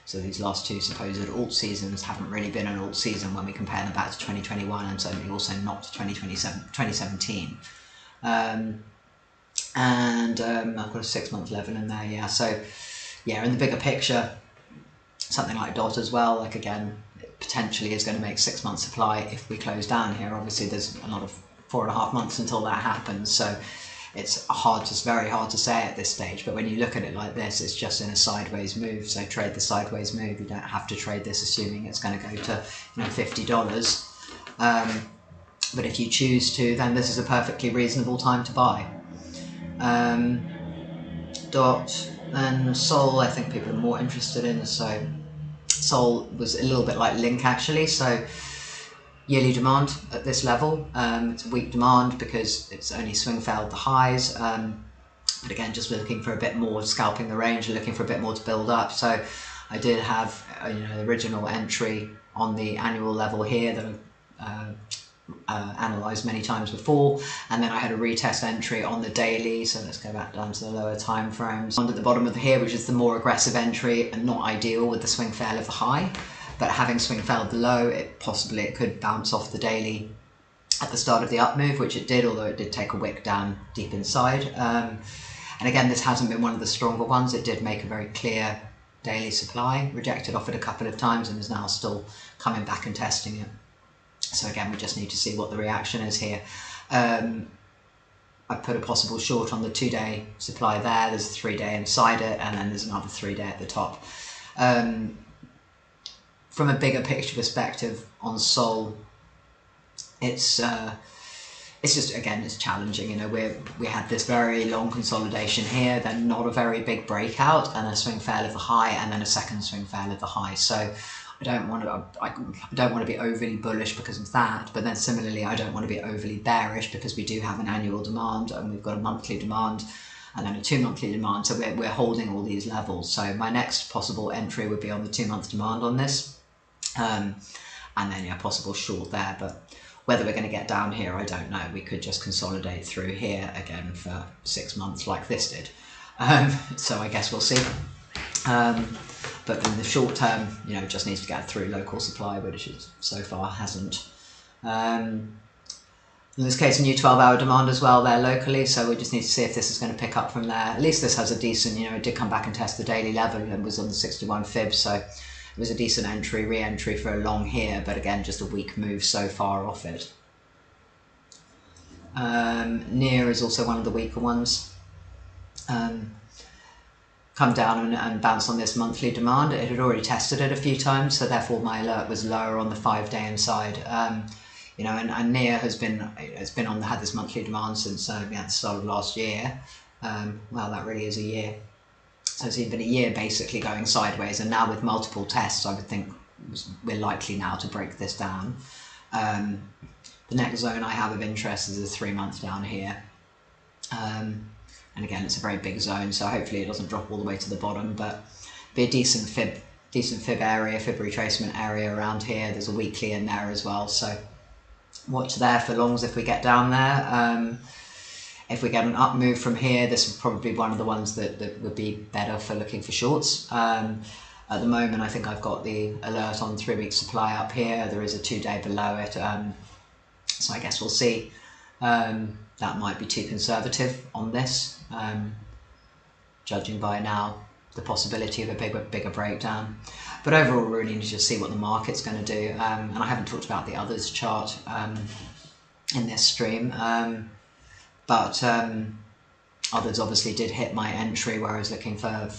Speaker 1: So these last two supposed alt seasons haven't really been an alt season when we compare them back to 2021, and certainly also not to 2017. And I've got a 6 month level in there, yeah. So yeah, in the bigger picture, something like DOT as well, like again, it potentially is going to make 6 month supply if we close down here. Obviously there's a lot of 4.5 months until that happens, so it's very hard to say at this stage. But when you look at it like this, it's just in a sideways move, so trade the sideways move. You don't have to trade this assuming it's going to go to, you know, $50. But if you choose to, then this is a perfectly reasonable time to buy. DOT, then Sol, I think people are more interested in. So Sol was a little bit like Link actually. So yearly demand at this level, it's a weak demand because it's only swing failed the highs, but again, just looking for a bit more, scalping the range and looking for a bit more to build up. So I did have you know, the original entry on the annual level here that I've analysed many times before, and then I had a retest entry on the daily. So let's go back down to the lower time frames. At the bottom of here, which is the more aggressive entry and not ideal with the swing fail of the high. But having swing failed below, it could bounce off the daily at the start of the up move, which it did, although it did take a wick down deep inside. And again, this hasn't been one of the stronger ones. It did make a very clear daily supply, rejected off it a couple of times, and is now still coming back and testing it. So again, we just need to see what the reaction is here. I put a possible short on the 2-day supply there. There's a 3-day inside it, and then there's another 3-day at the top. From a bigger picture perspective on Sol, it's just, again, it's challenging. You know, we had this very long consolidation here, then not a very big breakout, and a swing fail of the high, and then a second swing fail of the high. So I don't want to be overly bullish because of that, but then similarly, I don't want to be overly bearish because we do have an annual demand and we've got a monthly demand and then a 2-monthly demand. So we're holding all these levels. So my next possible entry would be on the 2-month demand on this. And then yeah, possible short there, but whether we're going to get down here, I don't know. We could just consolidate through here again for 6 months like this did. So I guess we'll see. But in the short term, you know, it just needs to get through local supply, which it so far hasn't. In this case, a new 12-hour demand as well there locally, so we just need to see if this is going to pick up from there. At least this has a decent, you know, it did come back and test the daily level and was on the 61 fib, so it was a decent entry, re-entry for a long here, but again, just a weak move so far off it. Near is also one of the weaker ones. Come down and bounce on this monthly demand. It had already tested it a few times, so therefore my alert was lower on the 5-day inside. You know, and Near had this monthly demand since the start of last year. Well, that really is a year. So it's been a year basically going sideways, and now with multiple tests, I would think we're likely now to break this down. The next zone I have of interest is a 3-month down here. And again, it's a very big zone, so hopefully it doesn't drop all the way to the bottom, but be a decent fib area, fib retracement area around here. There's a weekly in there as well, so watch there for longs if we get down there. If we get an up move from here, this would probably be one of the ones that would be better for looking for shorts. At the moment, I think I've got the alert on 3-week supply up here. There is a 2-day below it, so I guess we'll see. That might be too conservative on this, judging by now the possibility of a bigger breakdown. But overall, we really need to just see what the market's going to do. And I haven't talked about the others chart in this stream. But others obviously did hit my entry where I was looking for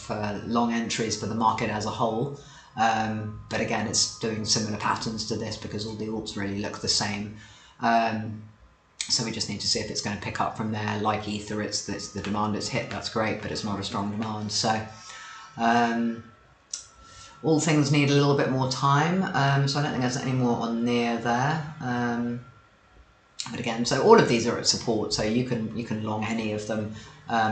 Speaker 1: long entries for the market as a whole. But again, it's doing similar patterns to this because all the alts really look the same. So we just need to see if it's going to pick up from there. Like Ether, it's the demand it's hit, that's great, but it's not a strong demand. So all things need a little bit more time. So I don't think there's any more on Near there. But again, so all of these are at support, so you can long any of them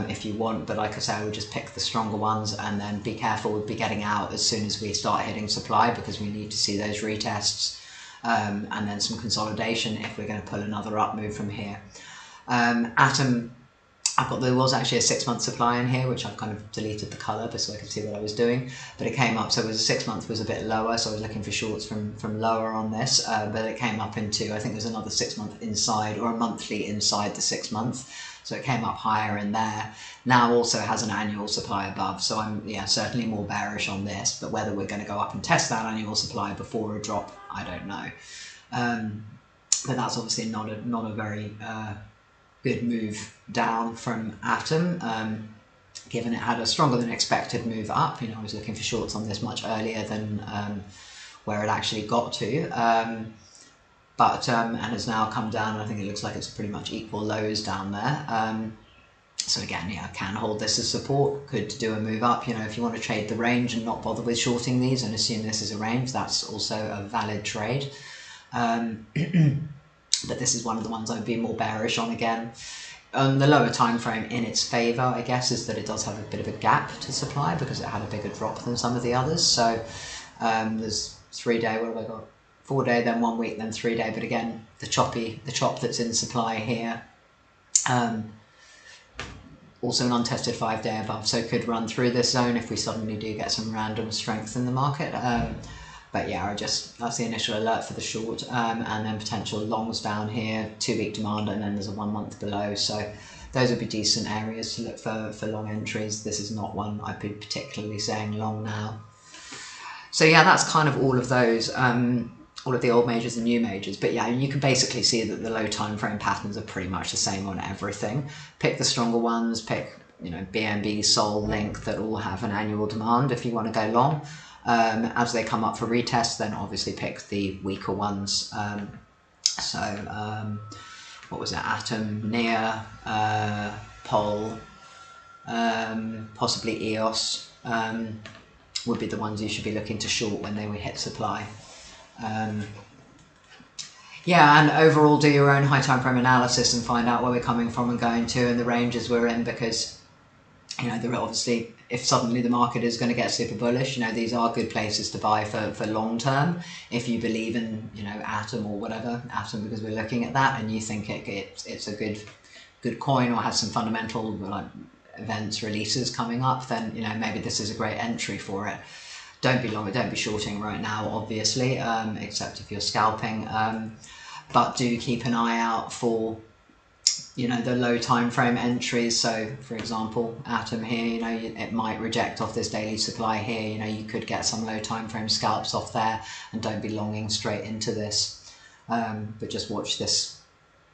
Speaker 1: if you want, but like I say, I would just pick the stronger ones and then be careful with getting out as soon as we start hitting supply, because we need to see those retests and then some consolidation if we're going to pull another up move from here. Atom, there was actually a 6-month supply in here, which I've kind of deleted the colour just so I could see what I was doing. But it came up, so it was 6 month was a bit lower, so I was looking for shorts from lower on this. But it came up into, I think there's another 6 month inside, or a monthly inside the 6 month. So it came up higher in there. Now also has an annual supply above, so I'm certainly more bearish on this. But whether we're going to go up and test that annual supply before a drop, I don't know. But that's obviously not a very good move down from Atom, given it had a stronger than expected move up. I was looking for shorts on this much earlier than where it actually got to, and has now come down. I think it looks like it's pretty much equal lows down there. So again, I can hold this as support, could do a move up. If you want to trade the range and not bother with shorting these and assume this is a range, that's also a valid trade. But this is one of the ones I'd be more bearish on again. The lower time frame in its favour, I guess, is that it does have a bit of a gap to supply because it had a bigger drop than some of the others. So there's 3 day, what have I got? 4 day, then 1 week, then 3 day. But again, the chop that's in supply here. Also an untested 5 day above, so could run through this zone if we suddenly do get some random strength in the market. But yeah, that's the initial alert for the short, and then potential longs down here, 2 week demand, and then there's a 1 month below. So those would be decent areas to look for long entries. This is not one I'd be particularly saying long now. So yeah, that's kind of all of those, all of the old majors and new majors. But yeah, you can basically see that the low time frame patterns are pretty much the same on everything. Pick the stronger ones, pick BNB, Sol, Link, that all have an annual demand if you want to go long. As they come up for retest, then obviously pick the weaker ones. What was it? Atom, NEA, Pol, possibly EOS would be the ones you should be looking to short when they hit supply. Yeah, and overall do your own high time frame analysis and find out where we're coming from and going to and the ranges we're in, because there are obviously, if suddenly the market is going to get super bullish, these are good places to buy for long term. If you believe in Atom or whatever, Atom because we're looking at that, and you think it's a good coin or has some fundamental like events releases coming up, then maybe this is a great entry for it. Don't be long, don't be shorting right now, obviously, except if you're scalping. But do keep an eye out for the low time frame entries. So for example, Atom here, it might reject off this daily supply here. You could get some low time frame scalps off there, and don't be longing straight into this. But just watch this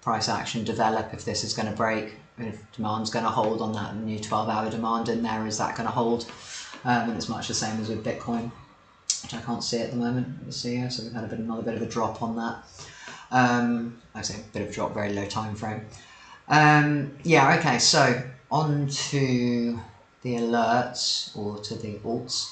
Speaker 1: price action develop. If this is going to break, if demand's going to hold on that new 12-hour demand in there, is that going to hold? And it's much the same as with Bitcoin, which I can't see at the moment. Let's see here. So we've had another bit of a drop on that. I say a bit of a drop, very low time frame. Yeah, okay, so on to the alerts, or to the alts.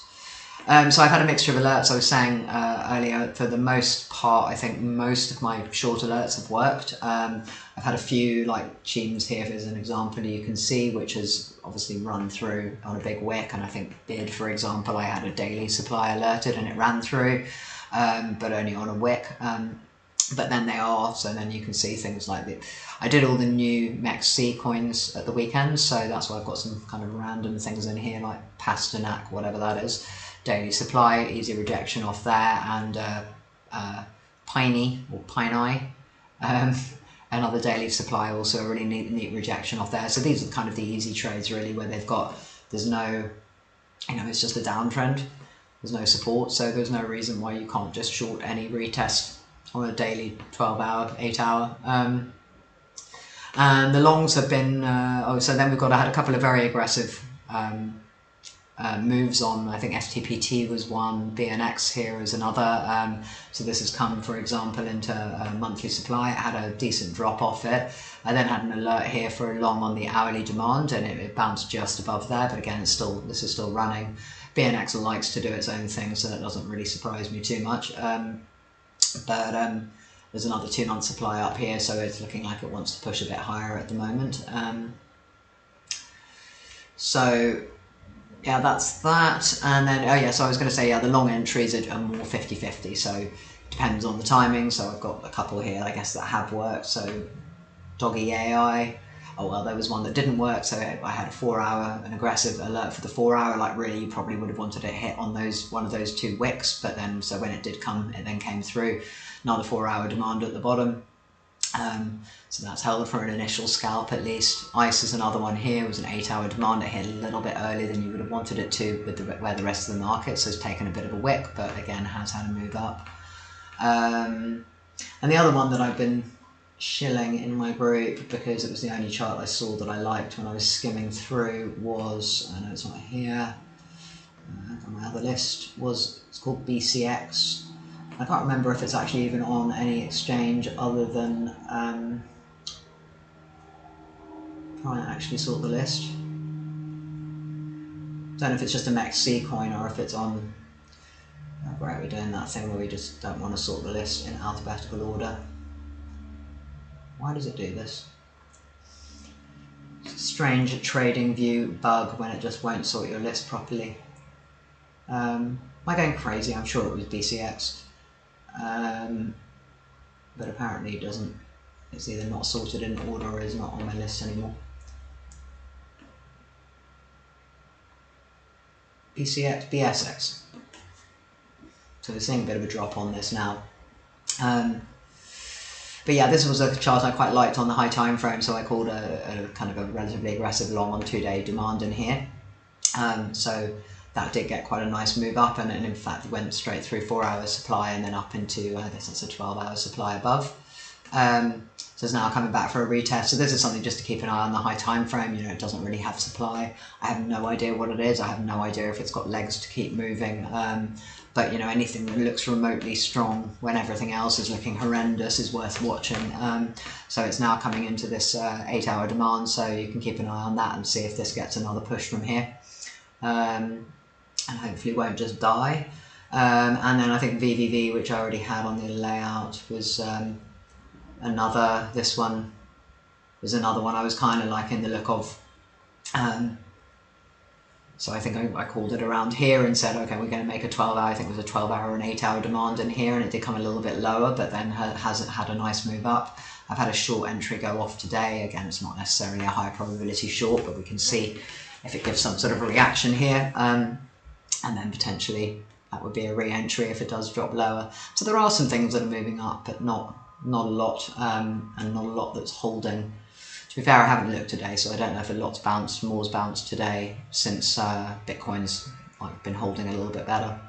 Speaker 1: So I've had a mixture of alerts. I was saying earlier, for the most part, I think most of my short alerts have worked. I've had a few, like Cheems here as an example, you can see, which has obviously run through on a big wick, and I think BID, for example, I had a daily supply alerted and it ran through, but only on a wick. But then so then you can see things like I did all the new MEXC coins at the weekend, so that's why I've got some kind of random things in here, like PASTERNAK, whatever that is, daily supply, easy rejection off there, and PINEYE, or PINEYE, another daily supply, also a really neat rejection off there. So these are kind of the easy trades really, where there's no, it's just a downtrend, there's no support, so there's no reason why you can't just short any retest on a daily 12-hour, 8-hour. And the longs have been, so then I had a couple of very aggressive moves on. I think STPT was one, BNX here is another. So this has come, for example, into a monthly supply. It had a decent drop off it. I then had an alert here for a long on the hourly demand, and it bounced just above there, but again, this is still running. BNX likes to do its own thing, so that doesn't really surprise me too much. But there's another 2-month supply up here, so it's looking like it wants to push a bit higher at the moment. So yeah, that's that. And then, so I was going to say, the long entries are more 50-50, so depends on the timing. So I've got a couple here, I guess, that have worked. So DOGEAI. Oh well, there was one that didn't work, so I had a 4-hour, an aggressive alert for the 4-hour. Like really, you probably would have wanted it hit on one of those 2 wicks, but then so when it did come, it then came through. Another 4-hour demand at the bottom. So that's held for an initial scalp at least. ICE is another one here. It was an 8-hour demand. It hit a little bit earlier than you would have wanted it to with where the rest of the market, so it's taken a bit of a wick, but again has had a move up. And the other one that I've been shilling in my group because it was the only chart I saw that I liked when I was skimming through was, I know it's not here, on my other list, it's called BCX. I can't remember if it's actually even on any exchange other than, try and actually sort the list. Don't know if it's just a MEXC coin or if it's on, right, we're doing that thing where we just don't want to sort the list in alphabetical order. Why does it do this? It's a strange trading view bug when it just won't sort your list properly. Am I going crazy? I'm sure it was BCX. But apparently it doesn't. It's either not sorted in order or is not on my list anymore. BCX, BSX. So we're seeing a bit of a drop on this now. But yeah, this was a chart I quite liked on the high time frame, so I called a kind of a relatively aggressive long on 2-day demand in here. So that did get quite a nice move up, and in fact went straight through 4-hour supply and then up into, I guess it's a 12-hour supply above. So it's now coming back for a retest. So this is something just to keep an eye on the high time frame. You know, it doesn't really have supply. I have no idea what it is. I have no idea if it's got legs to keep moving. But you know, anything that looks remotely strong when everything else is looking horrendous is worth watching. So it's now coming into this 8-hour demand, so you can keep an eye on that and see if this gets another push from here. And hopefully won't just die. And then I think VVV, which I already had on the layout, was this one was another one I was kind of liking the look of. So I think I called it around here and said, okay, we're going to make a 12-hour, I think it was a 12-hour and 8-hour demand in here, and it did come a little bit lower, but then hasn't had a nice move up. I've had a short entry go off today. Again, it's not necessarily a high probability short, but we can see if it gives some sort of a reaction here, and then potentially that would be a re-entry if it does drop lower. So there are some things that are moving up, but not a lot, and not a lot that's holding. To be fair, I haven't looked today, so I don't know if a lot's bounced, more's bounced today since Bitcoin's been holding a little bit better.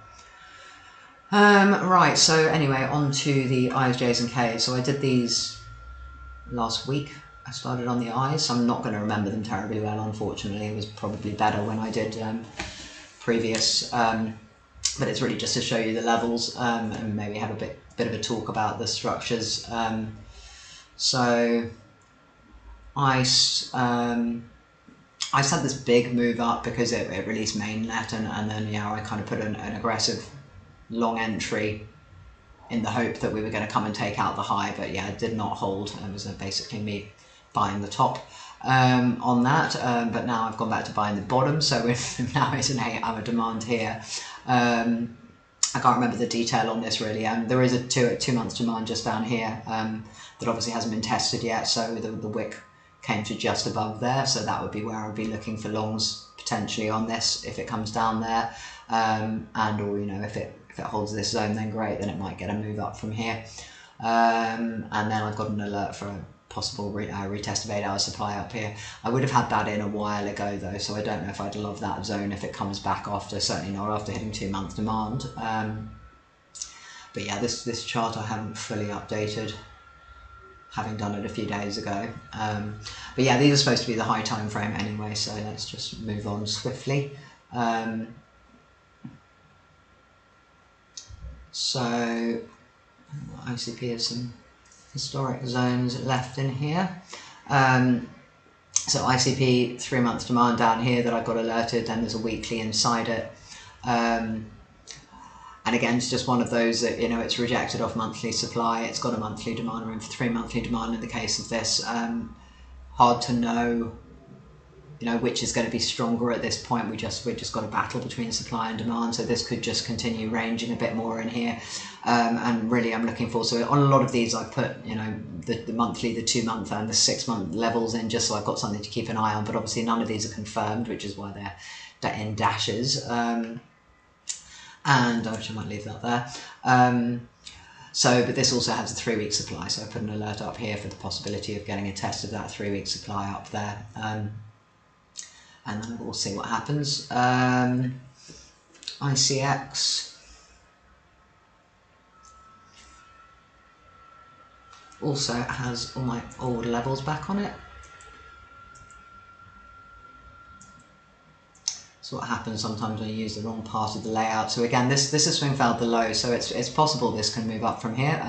Speaker 1: Right, so anyway, on to the I's, J's and K's. So I did these last week. I started on the I's. I'm not going to remember them terribly well, unfortunately. It was probably better when I did previous, but it's really just to show you the levels and maybe have a bit of a talk about the structures. So ICE had this big move up because it released mainnet, and then yeah, I kind of put an aggressive long entry in the hope that we were going to come and take out the high, but yeah, it did not hold. It was basically me buying the top on that, but now I've gone back to buying the bottom, so now it's an 8-hour demand here. I can't remember the detail on this really. There is a 2 months demand just down here that obviously hasn't been tested yet, so the wick came to just above there, so that would be where I would be looking for longs potentially on this if it comes down there, and or you know, if it holds this zone, then great, then it might get a move up from here. And then I've got an alert for a possible retest of 8-hour supply up here. I would have had that in a while ago though, so I don't know if I'd love that zone if it comes back after, certainly not after hitting 2 month demand. But yeah, this chart I haven't fully updated, having done it a few days ago. But yeah, these are supposed to be the high time frame anyway, so let's just move on swiftly. So ICP has some historic zones left in here. So ICP 3 month demand down here that I got alerted, then there's a weekly inside it. And again, it's just one of those that, you know, it's rejected off monthly supply. It's got a monthly demand, room for 3 monthly demand in the case of this. Hard to know you know, which is going to be stronger at this point. We've just got a battle between supply and demand, so this could just continue ranging a bit more in here. And really I'm looking for, so on a lot of these I put, you know, the monthly, the 2 month and the 6 month levels in, just so I've got something to keep an eye on, but obviously none of these are confirmed, which is why they're in dashes. And I might leave that there. But this also has a 3 week supply, so I put an alert up here for the possibility of getting a test of that 3 week supply up there. And then we'll see what happens. ICX also has all my old levels back on it. So what happens sometimes when you use the wrong part of the layout. So again, this is swing failed below, so it's possible this can move up from here.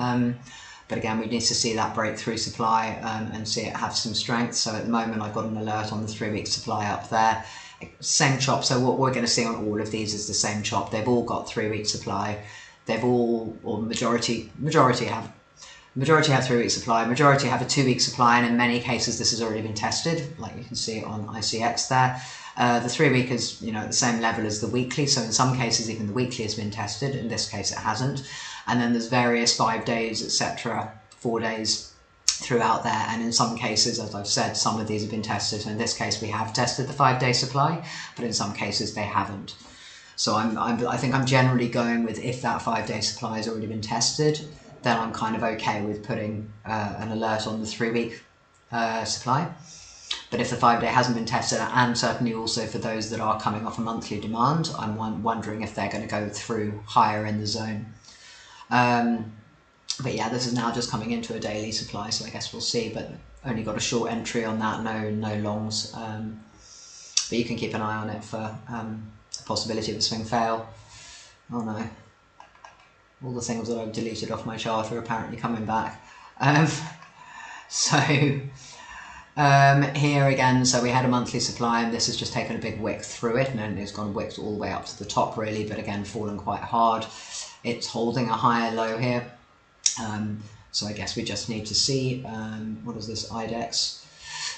Speaker 1: But again, we need to see that breakthrough supply and see it have some strength. So at the moment, I've got an alert on the 3 week supply up there. Same chop. So what we're going to see on all of these is the same chop. They've all got 3 week supply. They've all, or majority have 3 week supply. Majority have a 2 week supply, and in many cases, this has already been tested, like you can see on ICX there. The 3 week is, you know, at the same level as the weekly, so in some cases even the weekly has been tested. In this case it hasn't. And then there's various 5 days, etc., 4 days throughout there, and in some cases, as I've said, some of these have been tested. So in this case we have tested the 5 day supply, but in some cases they haven't. So I think I'm generally going with, if that 5 day supply has already been tested, then I'm kind of okay with putting an alert on the 3 week supply. But if the 5 day hasn't been tested, and certainly also for those that are coming off a monthly demand, I'm wondering if they're going to go through higher in the zone. But yeah, this is now just coming into a daily supply, so I guess we'll see, but only got a short entry on that, no longs. But you can keep an eye on it for the possibility of a swing fail. Oh no. All the things that I've deleted off my chart are apparently coming back. Here again, so we had a monthly supply, and this has just taken a big wick through it, and then it's gone wicked all the way up to the top really, but again fallen quite hard. It's holding a higher low here, so I guess we just need to see what is this, IDEX.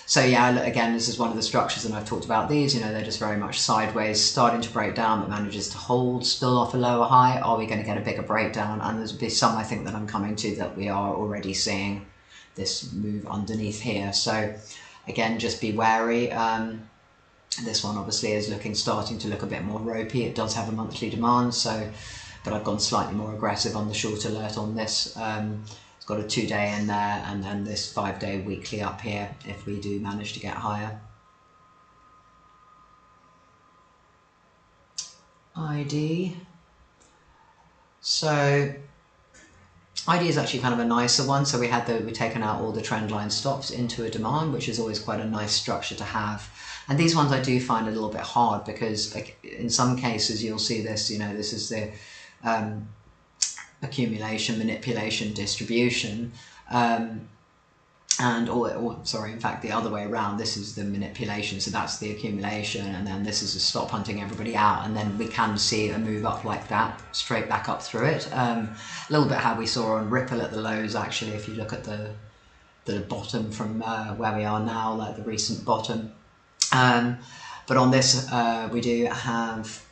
Speaker 1: So yeah, again, this is one of the structures, and I've talked about these, you know, they're just very much sideways, starting to break down, but manages to hold, still off a lower high. Are we going to get a bigger breakdown? And there's be some, I think, that I'm coming to that we are already seeing this move underneath here. So again, just be wary. This one obviously is starting to look a bit more ropey. It does have a monthly demand, so, but I've gone slightly more aggressive on the short alert on this. It's got a 2 day in there, and then this 5 day weekly up here if we do manage to get higher. ID. So ID is actually kind of a nicer one. So we've taken out all the trend line stops into a demand, which is always quite a nice structure to have. And these ones I do find a little bit hard, because in some cases you'll see this, you know, this is the accumulation, manipulation, distribution, sorry, in fact the other way around, this is the manipulation, so that's the accumulation, and then this is a stop hunting everybody out, and then we can see a move up like that, straight back up through it. A little bit how we saw on Ripple at the lows, actually, if you look at the bottom from where we are now, like the recent bottom. But on this we do have,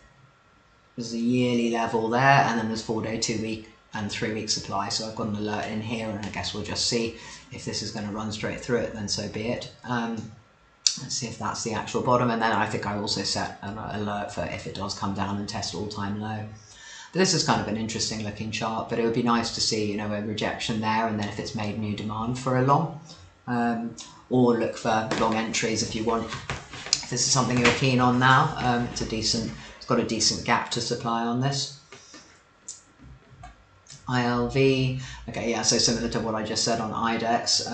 Speaker 1: there's a yearly level there, and then there's 4 day, 2 week and 3 week supply. So I've got an alert in here, and I guess we'll just see if this is going to run straight through it, then so be it. Let's see if that's the actual bottom, and then I think I also set an alert for if it does come down and test all-time low. But this is kind of an interesting looking chart, but it would be nice to see, you know, a rejection there, and then if it's made new demand for a long, or look for long entries if you want. If this is something you're keen on now, it's got a decent gap to supply on this. ILV, okay, yeah, so similar to what I just said on IDEX.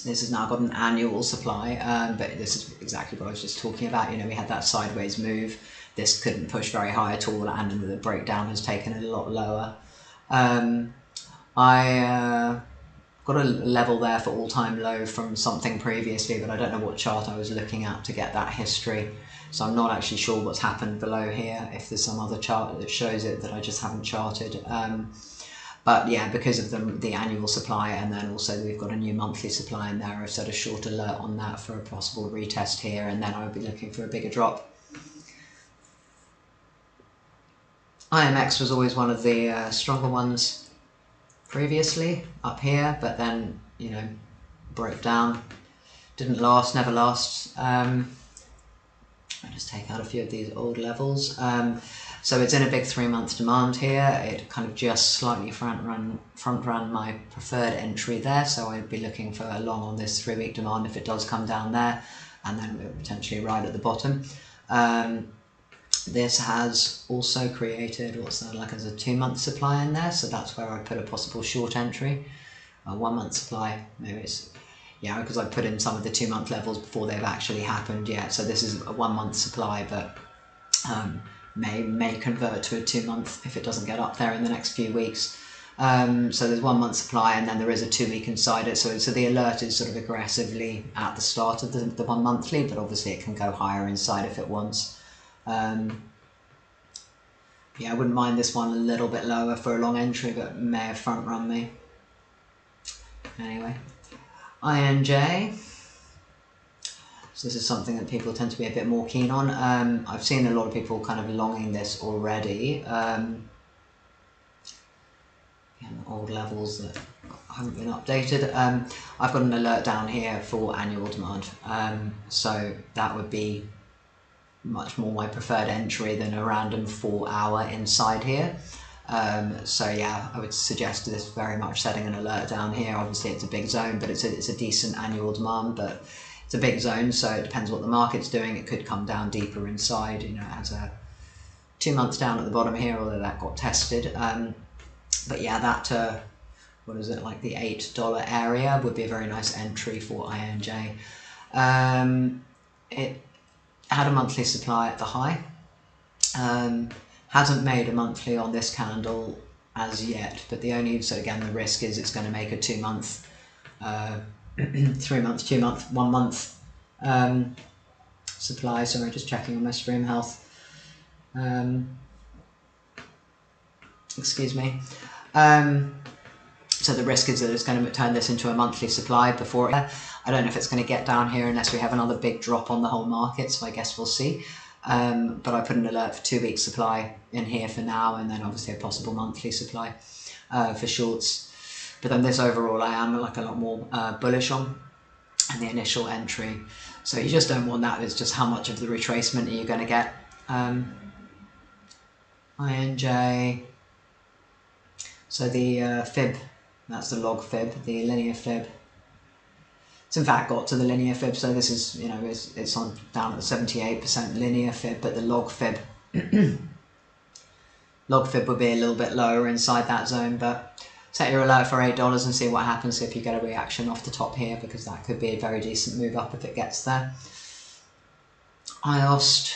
Speaker 1: This has now got an annual supply, but this is exactly what I was just talking about. You know, we had that sideways move. This couldn't push very high at all, and the breakdown has taken it a lot lower. I got a level there for all-time low from something previously, but I don't know what chart I was looking at to get that history. So I'm not actually sure what's happened below here, if there's some other chart that shows it that I just haven't charted. But yeah, because of the annual supply, and then also we've got a new monthly supply in there, I've set a short alert on that for a possible retest here, and then I would be looking for a bigger drop. IMX was always one of the stronger ones previously up here, but then, you know, broke down. Didn't last, never lasts. I'll just take out a few of these old levels. So it's in a big 3-month demand here. It kind of just slightly front run my preferred entry there. So I'd be looking for a long on this 3-week demand if it does come down there, and then we're potentially right at the bottom. This has also created what's that like as a 2-month supply in there. So that's where I put a possible short entry, a 1-month supply. Maybe it's, yeah, because I put in some of the 2-month levels before they've actually happened yet. So this is a 1-month supply, but may convert to a 2-month if it doesn't get up there in the next few weeks. So there's 1-month supply, and then there is a 2-week inside it. So the alert is sort of aggressively at the start of the 1 monthly, but obviously it can go higher inside if it wants. Yeah, I wouldn't mind this one a little bit lower for a long entry, but may have front run me. Anyway, INJ. So this is something that people tend to be a bit more keen on. I've seen a lot of people kind of longing this already. Again, old levels that haven't been updated. I've got an alert down here for annual demand. So that would be much more my preferred entry than a random 4-hour inside here. So yeah, I would suggest this very much setting an alert down here. Obviously it's a big zone, but it's a decent annual demand, but it's a big zone, so it depends what the market's doing. It could come down deeper inside, you know, as a 2 months down at the bottom here, although that got tested. But yeah, that, what is it, like the $8 area would be a very nice entry for INJ. It had a monthly supply at the high. Hasn't made a monthly on this candle as yet, but the only, so again, the risk is it's going to make a 2-month, 3 months, 2 month, 1 month supply. Sorry, just checking on my stream health. Excuse me. So the risk is that it's going to turn this into a monthly supply before it. I don't know if it's going to get down here unless we have another big drop on the whole market, so I guess we'll see. But I put an alert for 2-week supply in here for now, and then obviously a possible monthly supply for shorts. But then this overall I am like a lot more bullish on, and the initial entry. So you just don't want that. It's just how much of the retracement are you going to get. INJ. So the fib, that's the log fib, the linear fib. It's in fact got to the linear fib, so this is, you know, it's on down at 78% linear fib, but the log fib would be a little bit lower inside that zone. But set your alert for $8 and see what happens if you get a reaction off the top here, because that could be a very decent move up if it gets there. IOST,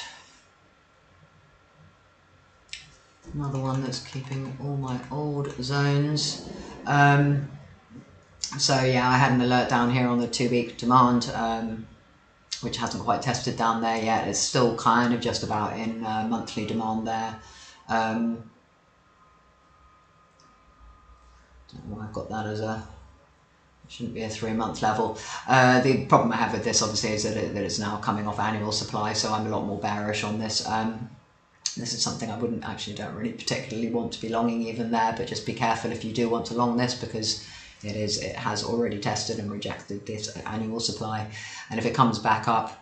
Speaker 1: another one that's keeping all my old zones. So yeah, I had an alert down here on the 2-week demand, which hasn't quite tested down there yet. It's still kind of just about in monthly demand there. Don't know why I've got that as a, it shouldn't be a 3-month level. The problem I have with this obviously is that it's now coming off annual supply, so I'm a lot more bearish on this. This is something I don't really particularly want to be longing even there, but just be careful if you do want to long this, because it has already tested and rejected this annual supply. And if it comes back up,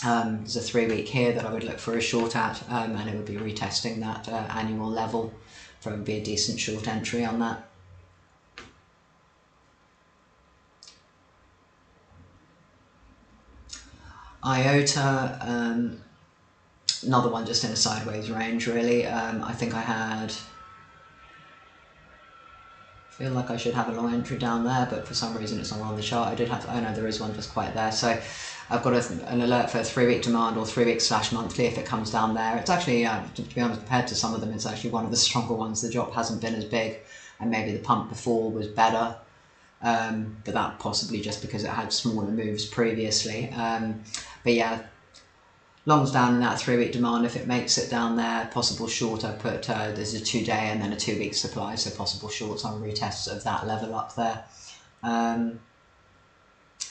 Speaker 1: there's a 3-week here that I would look for a short at, and it would be retesting that annual level. Probably be a decent short entry on that. IOTA, another one just in a sideways range really. I think I feel like I should have a long entry down there, but for some reason it's not on the chart. I did have, oh no, there is one just quite there. So I've got an alert for a 3-week demand or 3-week / monthly if it comes down there. It's actually, to be honest, compared to some of them, it's actually one of the stronger ones. The drop hasn't been as big, and maybe the pump before was better. But that possibly just because it had smaller moves previously. But yeah, Longs down in that 3-week demand. If it makes it down there, possible short, I put there's a 2-day and then a 2-week supply, so possible shorts on retests of that level up there. And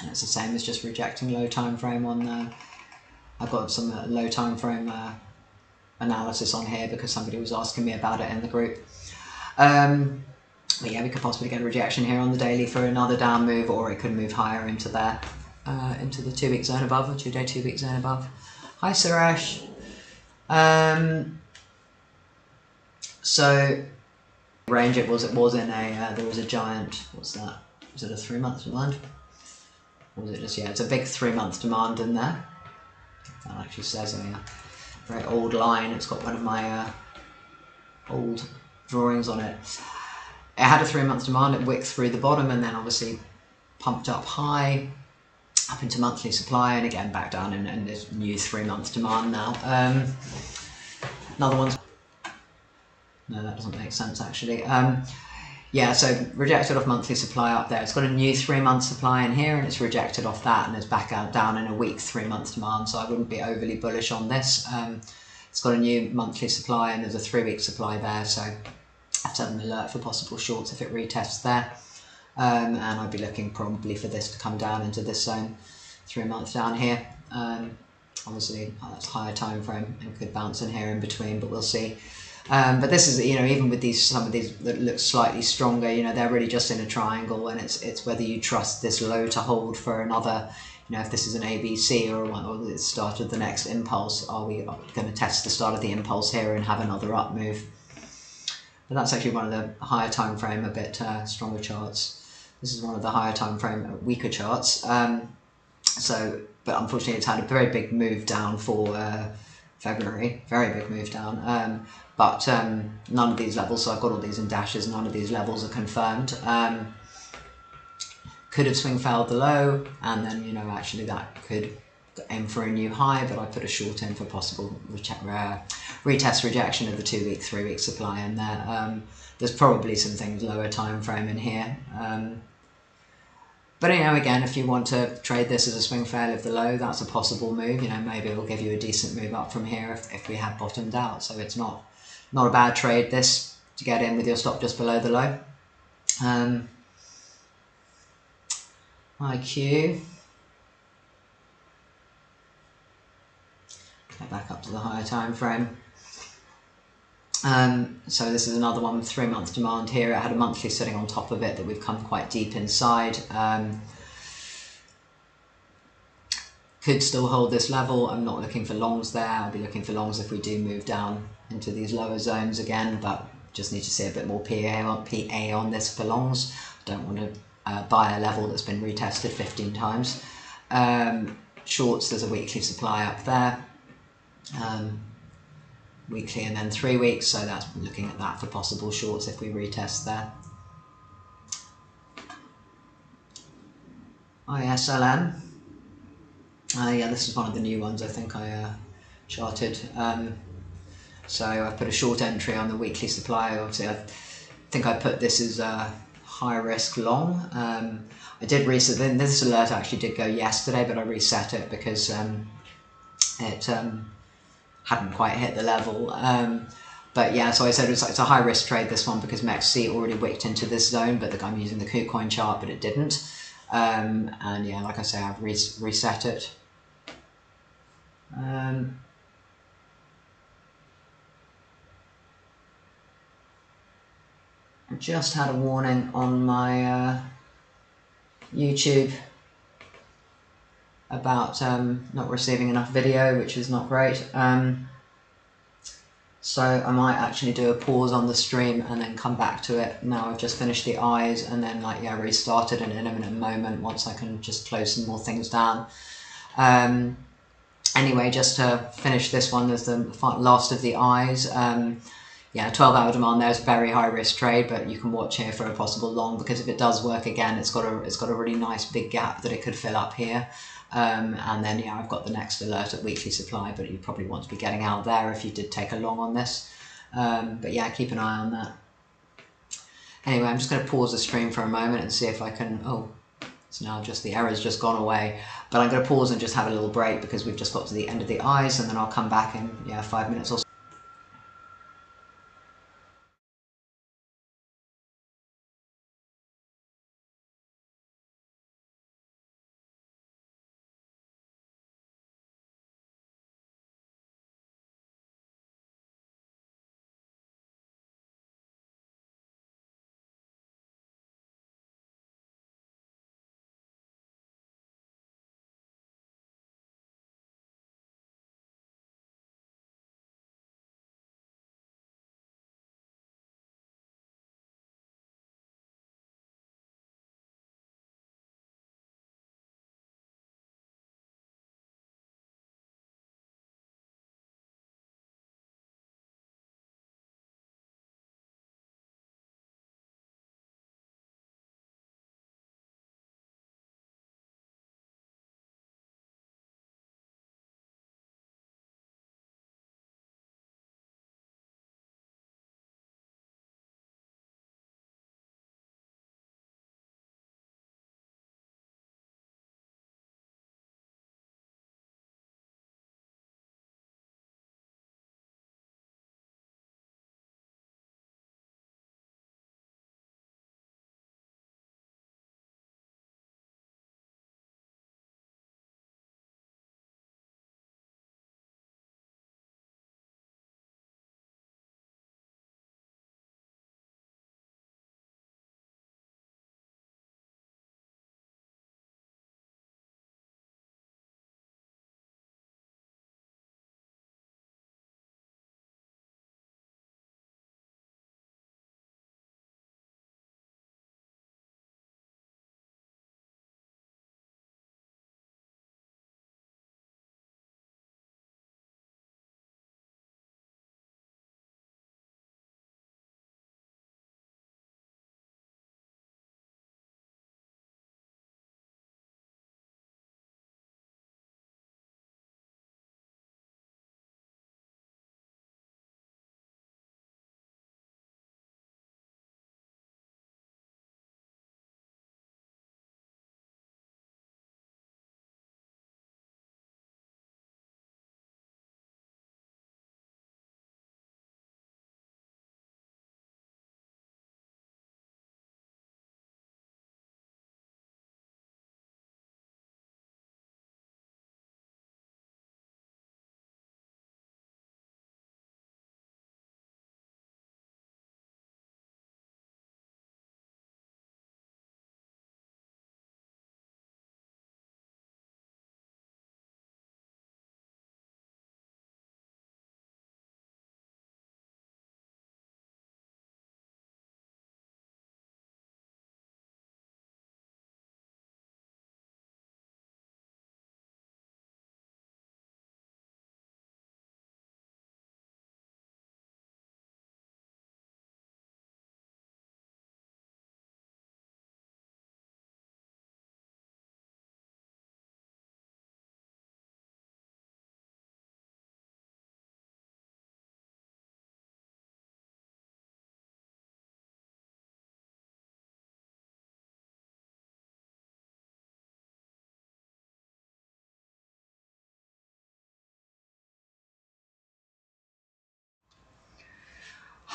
Speaker 1: it's the same as just rejecting low time frame on there. I've got some low time frame analysis on here because somebody was asking me about it in the group. But yeah, we could possibly get a rejection here on the daily for another down move, or it could move higher into there, into the 2-week zone above, or 2-day 2-week zone above. Hi Suresh. So range it was in a there was a giant, what's that? Was it a 3-month demand? Or was it just, yeah, it's a big 3-month demand in there. That actually says a very old line. It's got one of my old drawings on it. It had a 3-month demand, it wicked through the bottom and then obviously pumped up high, up into monthly supply, and again back down and this new 3-month demand now. Another one's, no, that doesn't make sense actually. Yeah, so rejected off monthly supply up there. It's got a new 3-month supply in here and it's rejected off that and it's back out down in a weak 3-month demand, so I wouldn't be overly bullish on this. It's got a new monthly supply and there's a 3-week supply there, so I have to have an alert for possible shorts if it retests there. And I'd be looking probably for this to come down into this zone, 3-month down here. Obviously that's higher time frame and could bounce in here in between, but we'll see. But this is, you know, even with these, some of these that look slightly stronger, you know, they're really just in a triangle, and it's whether you trust this low to hold for another, you know, if this is an ABC or the start of the next impulse, are we going to test the start of the impulse here and have another up move? But that's actually one of the higher time frame, a bit stronger charts. This is one of the higher time frame, weaker charts. But unfortunately it's had a very big move down for February, very big move down. But none of these levels, so I've got all these in dashes, none of these levels are confirmed. Could have swing failed the low, and then, you know, actually that could aim for a new high, but I put a short in for possible retest rejection of the 2-week, 3-week supply in there. There's probably some things lower time frame in here. But, you know, again, if you want to trade this as a swing fail of the low, that's a possible move. You know, maybe it will give you a decent move up from here if we had bottomed out. So it's not a bad trade, this, to get in with your stop just below the low. IQ. Get back up to the higher time frame. So this is another one with 3-month demand here. It had a monthly sitting on top of it that we've come quite deep inside. Could still hold this level. I'm not looking for longs there. I'll be looking for longs if we do move down into these lower zones again, but just need to see a bit more PA on this for longs. I don't want to buy a level that's been retested 15 times. Shorts, there's a weekly supply up there. Weekly and then 3 weeks, so that's looking at that for possible shorts if we retest there. ISLM. Yeah, this is one of the new ones I think I charted. So I put a short entry on the weekly supply. Obviously, I think I put this as a high risk long. I did reset. Then this alert actually did go yesterday, but I reset it because it hadn't quite hit the level. But yeah, so I said it's a high risk trade, this one, because MEXC already wicked into this zone, but I'm using the KuCoin chart, but it didn't. And yeah, like I say, I've reset it. I just had a warning on my YouTube about not receiving enough video, which is not great. So I might actually do a pause on the stream and then come back to it. Now I've just finished the eyes, and then restart it in an imminent moment once I can just close some more things down. Anyway, just to finish this one, there's the last of the eyes. Yeah, 12-hour demand there is a very high risk trade, but you can watch here for a possible long, because if it does work again, it's got a really nice big gap that it could fill up here. And then I've got the next alert at weekly supply, but you probably want to be getting out there if you did take a long on this. But yeah, keep an eye on that. Anyway, I'm just going to pause the stream for a moment and see if I can. Oh, So now just the error's just gone away. But I'm going to pause and just have a little break because we've just got to the end of the eyes, and then I'll come back in 5 minutes or so.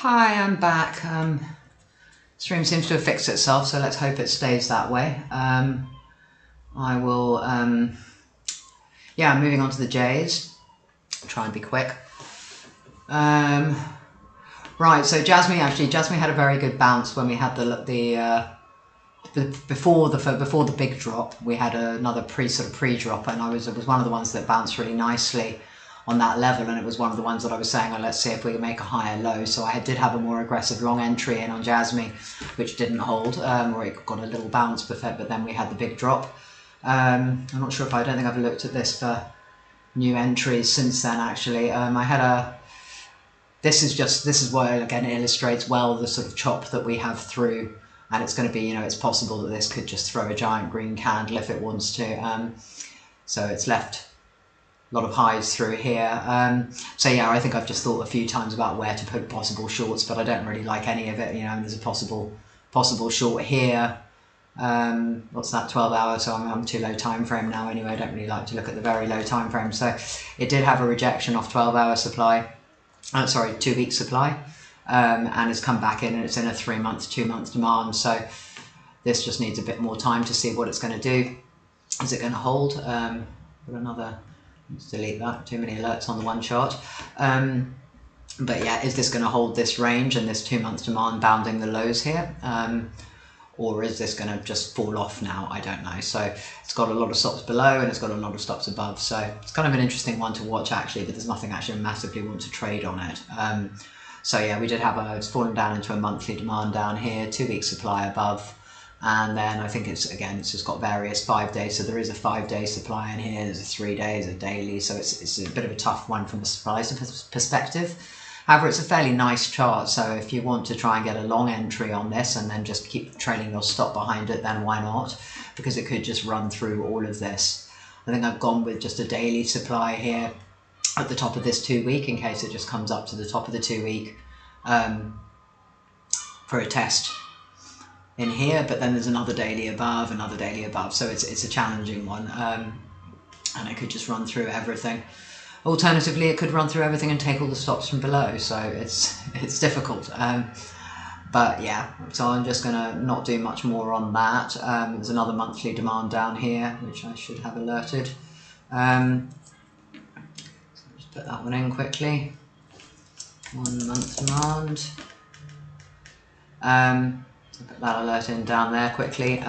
Speaker 1: Hi, I'm back. Stream seems to have fixed itself, so let's hope it stays that way. I will, yeah, I'm moving on to the J's. I'll try and be quick. Right, so Jasmy had a very good bounce when we had before the big drop. We had another pre-drop, and it was one of the ones that bounced really nicely on that level, and it was one of the ones that I was saying, oh, let's see if we can make a higher low. So I did have a more aggressive long entry in on Jasmy, which didn't hold, or it got a little bounce, but then we had the big drop. I'm not sure I don't think I've looked at this for new entries since then, actually. This is why, again, it illustrates well the sort of chop that we have through, and it's going to be, it's possible that this could just throw a giant green candle if it wants to. So it's left a lot of highs through here. So yeah, I think I've just thought a few times about where to put possible shorts, but I don't really like any of it. There's a possible short here. What's that, 12 hours, so I'm too low time frame now anyway. I don't really like to look at the very low time frame. So it did have a rejection off 12-hour supply, sorry, 2-week supply, and it's come back in, and it's in a 3-month, 2-month demand. So this just needs a bit more time to see what it's going to do. Is it going to hold? Put another, let's delete that, too many alerts on the one chart. But yeah, is this going to hold this range and this 2-month demand bounding the lows here? Or is this going to just fall off now? I don't know. So it's got a lot of stops below and it's got a lot of stops above. So it's kind of an interesting one to watch actually, but there's nothing actually massively want to trade on it. So yeah, we did have it's fallen down into a monthly demand down here, 2-week supply above. And then I think it's just got various 5 days. So there is a 5-day supply in here. There's a 3 days, a daily. So it's a bit of a tough one from a supply perspective. However, it's a fairly nice chart, so if you want to try and get a long entry on this and then just keep trailing your stop behind it, then why not? Because it could just run through all of this. I think I've gone with just a daily supply here at the top of this 2-week in case it just comes up to the top of the 2-week for a test in here, but then there's another daily above, so it's a challenging one, and it could just run through everything. Alternatively, it could run through everything and take all the stops from below, so it's difficult. But yeah, so I'm just going to not do much more on that. There's another monthly demand down here, which I should have alerted. So just put that one in quickly. 1 month demand. So put that alert in down there quickly.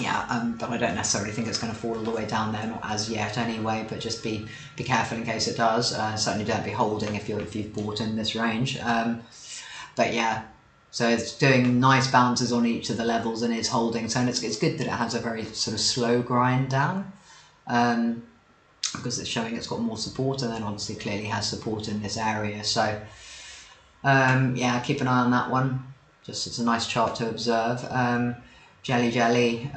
Speaker 1: But I don't necessarily think it's going to fall all the way down there, not as yet anyway, but just be careful in case it does. Certainly don't be holding if you've bought in this range. But yeah, so it's doing nice bounces on each of the levels and is holding. So it's good that it has a very sort of slow grind down, because it's showing it's got more support, and then obviously clearly has support in this area. So yeah, keep an eye on that one. Just it's a nice chart to observe. Jelly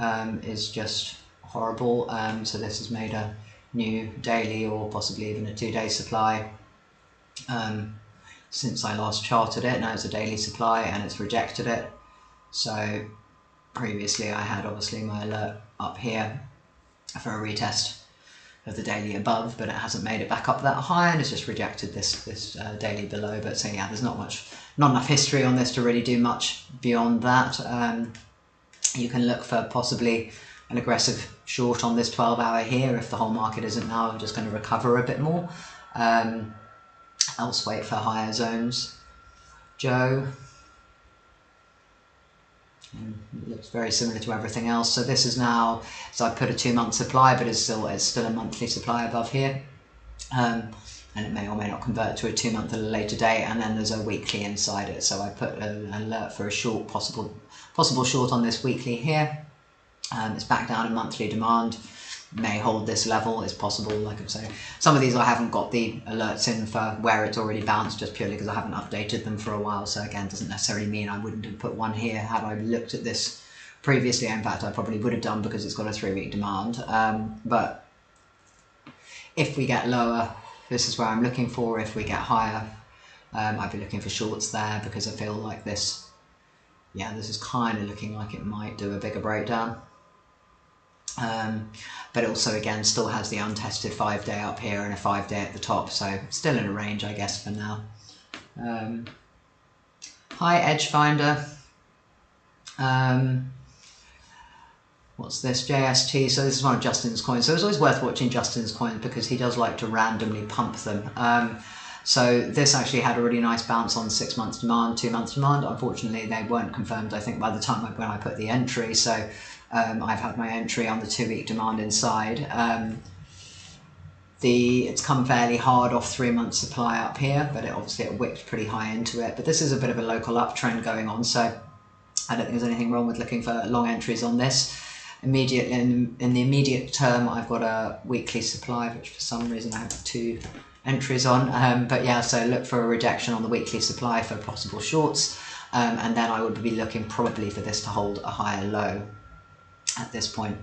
Speaker 1: is just horrible, so this has made a new daily or possibly even a 2-day supply since I last charted it. Now it's a daily supply and it's rejected it. So previously I had obviously my alert up here for a retest of the daily above, but it hasn't made it back up that high and it's just rejected this daily below. But so yeah, there's not enough history on this to really do much beyond that. You can look for possibly an aggressive short on this 12-hour here if the whole market isn't now just going to recover a bit more. Else wait for higher zones. Joe. It looks very similar to everything else. So this is now, so I put a 2-month supply, but it's still a monthly supply above here. And it may or may not convert to a 2-month at a later date, and then there's a weekly inside it. So I put an alert for a short, possible short on this weekly here. It's back down in monthly demand, may hold this level, it's possible. Like I say, some of these I haven't got the alerts in for where it's already bounced, just purely because I haven't updated them for a while. So again, doesn't necessarily mean I wouldn't have put one here had I looked at this previously. In fact, I probably would have done because it's got a 3-week demand. But if we get lower, this is where I'm looking for. If we get higher, I'd be looking for shorts there, because I feel like this, yeah, this is kind of looking like it might do a bigger breakdown. But also again still has the untested 5-day up here and a 5-day at the top, so still in a range I guess for now. Hi Edge Finder. What's this? JST. So this is one of Justin's coins. So it's always worth watching Justin's coins because he does like to randomly pump them. So this actually had a really nice bounce on 6 months demand, 2 months demand. Unfortunately, they weren't confirmed, I think, by the time when I put the entry. So I've had my entry on the 2-week demand inside. It's come fairly hard off 3 months supply up here, but obviously it whipped pretty high into it. But this is a bit of a local uptrend going on, so I don't think there's anything wrong with looking for long entries on this. In the immediate term, I've got a weekly supply, which for some reason I have 2 entries on. But yeah, so look for a rejection on the weekly supply for possible shorts, and then I would be looking probably for this to hold a higher low at this point.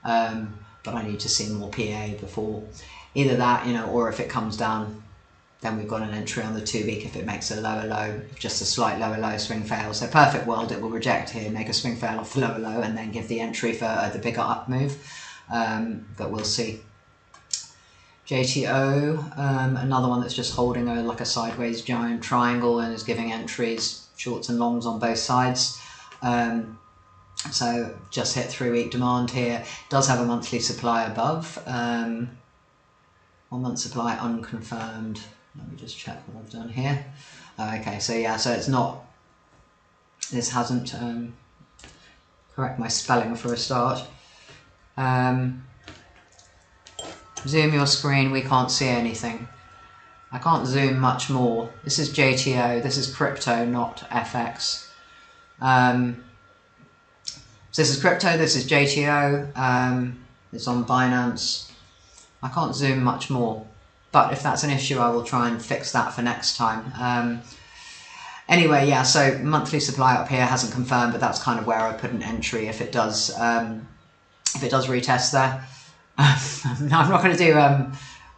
Speaker 1: But I need to see more PA before either that, or if it comes down then we've got an entry on the 2 week if it makes a lower low, just a slight lower low swing fail. So perfect world, it will reject here, make a swing fail off the lower low, and then give the entry for the bigger up move. But we'll see. JTO, another one that's just holding like a sideways giant triangle and is giving entries, shorts and longs on both sides. So just hit 3 week demand here. Does have a monthly supply above. 1 month supply unconfirmed. Let me just check what I've done here. Okay, so yeah, so it's not, this hasn't, correct my spelling for a start. Zoom your screen, we can't see anything. I can't zoom much more. This is JTO, this is crypto, not FX. So this is crypto, this is JTO, it's on Binance. I can't zoom much more, but if that's an issue, I will try and fix that for next time. Anyway, yeah, so monthly supply up here hasn't confirmed, but that's kind of where I put an entry if it does retest there. I'm not going to do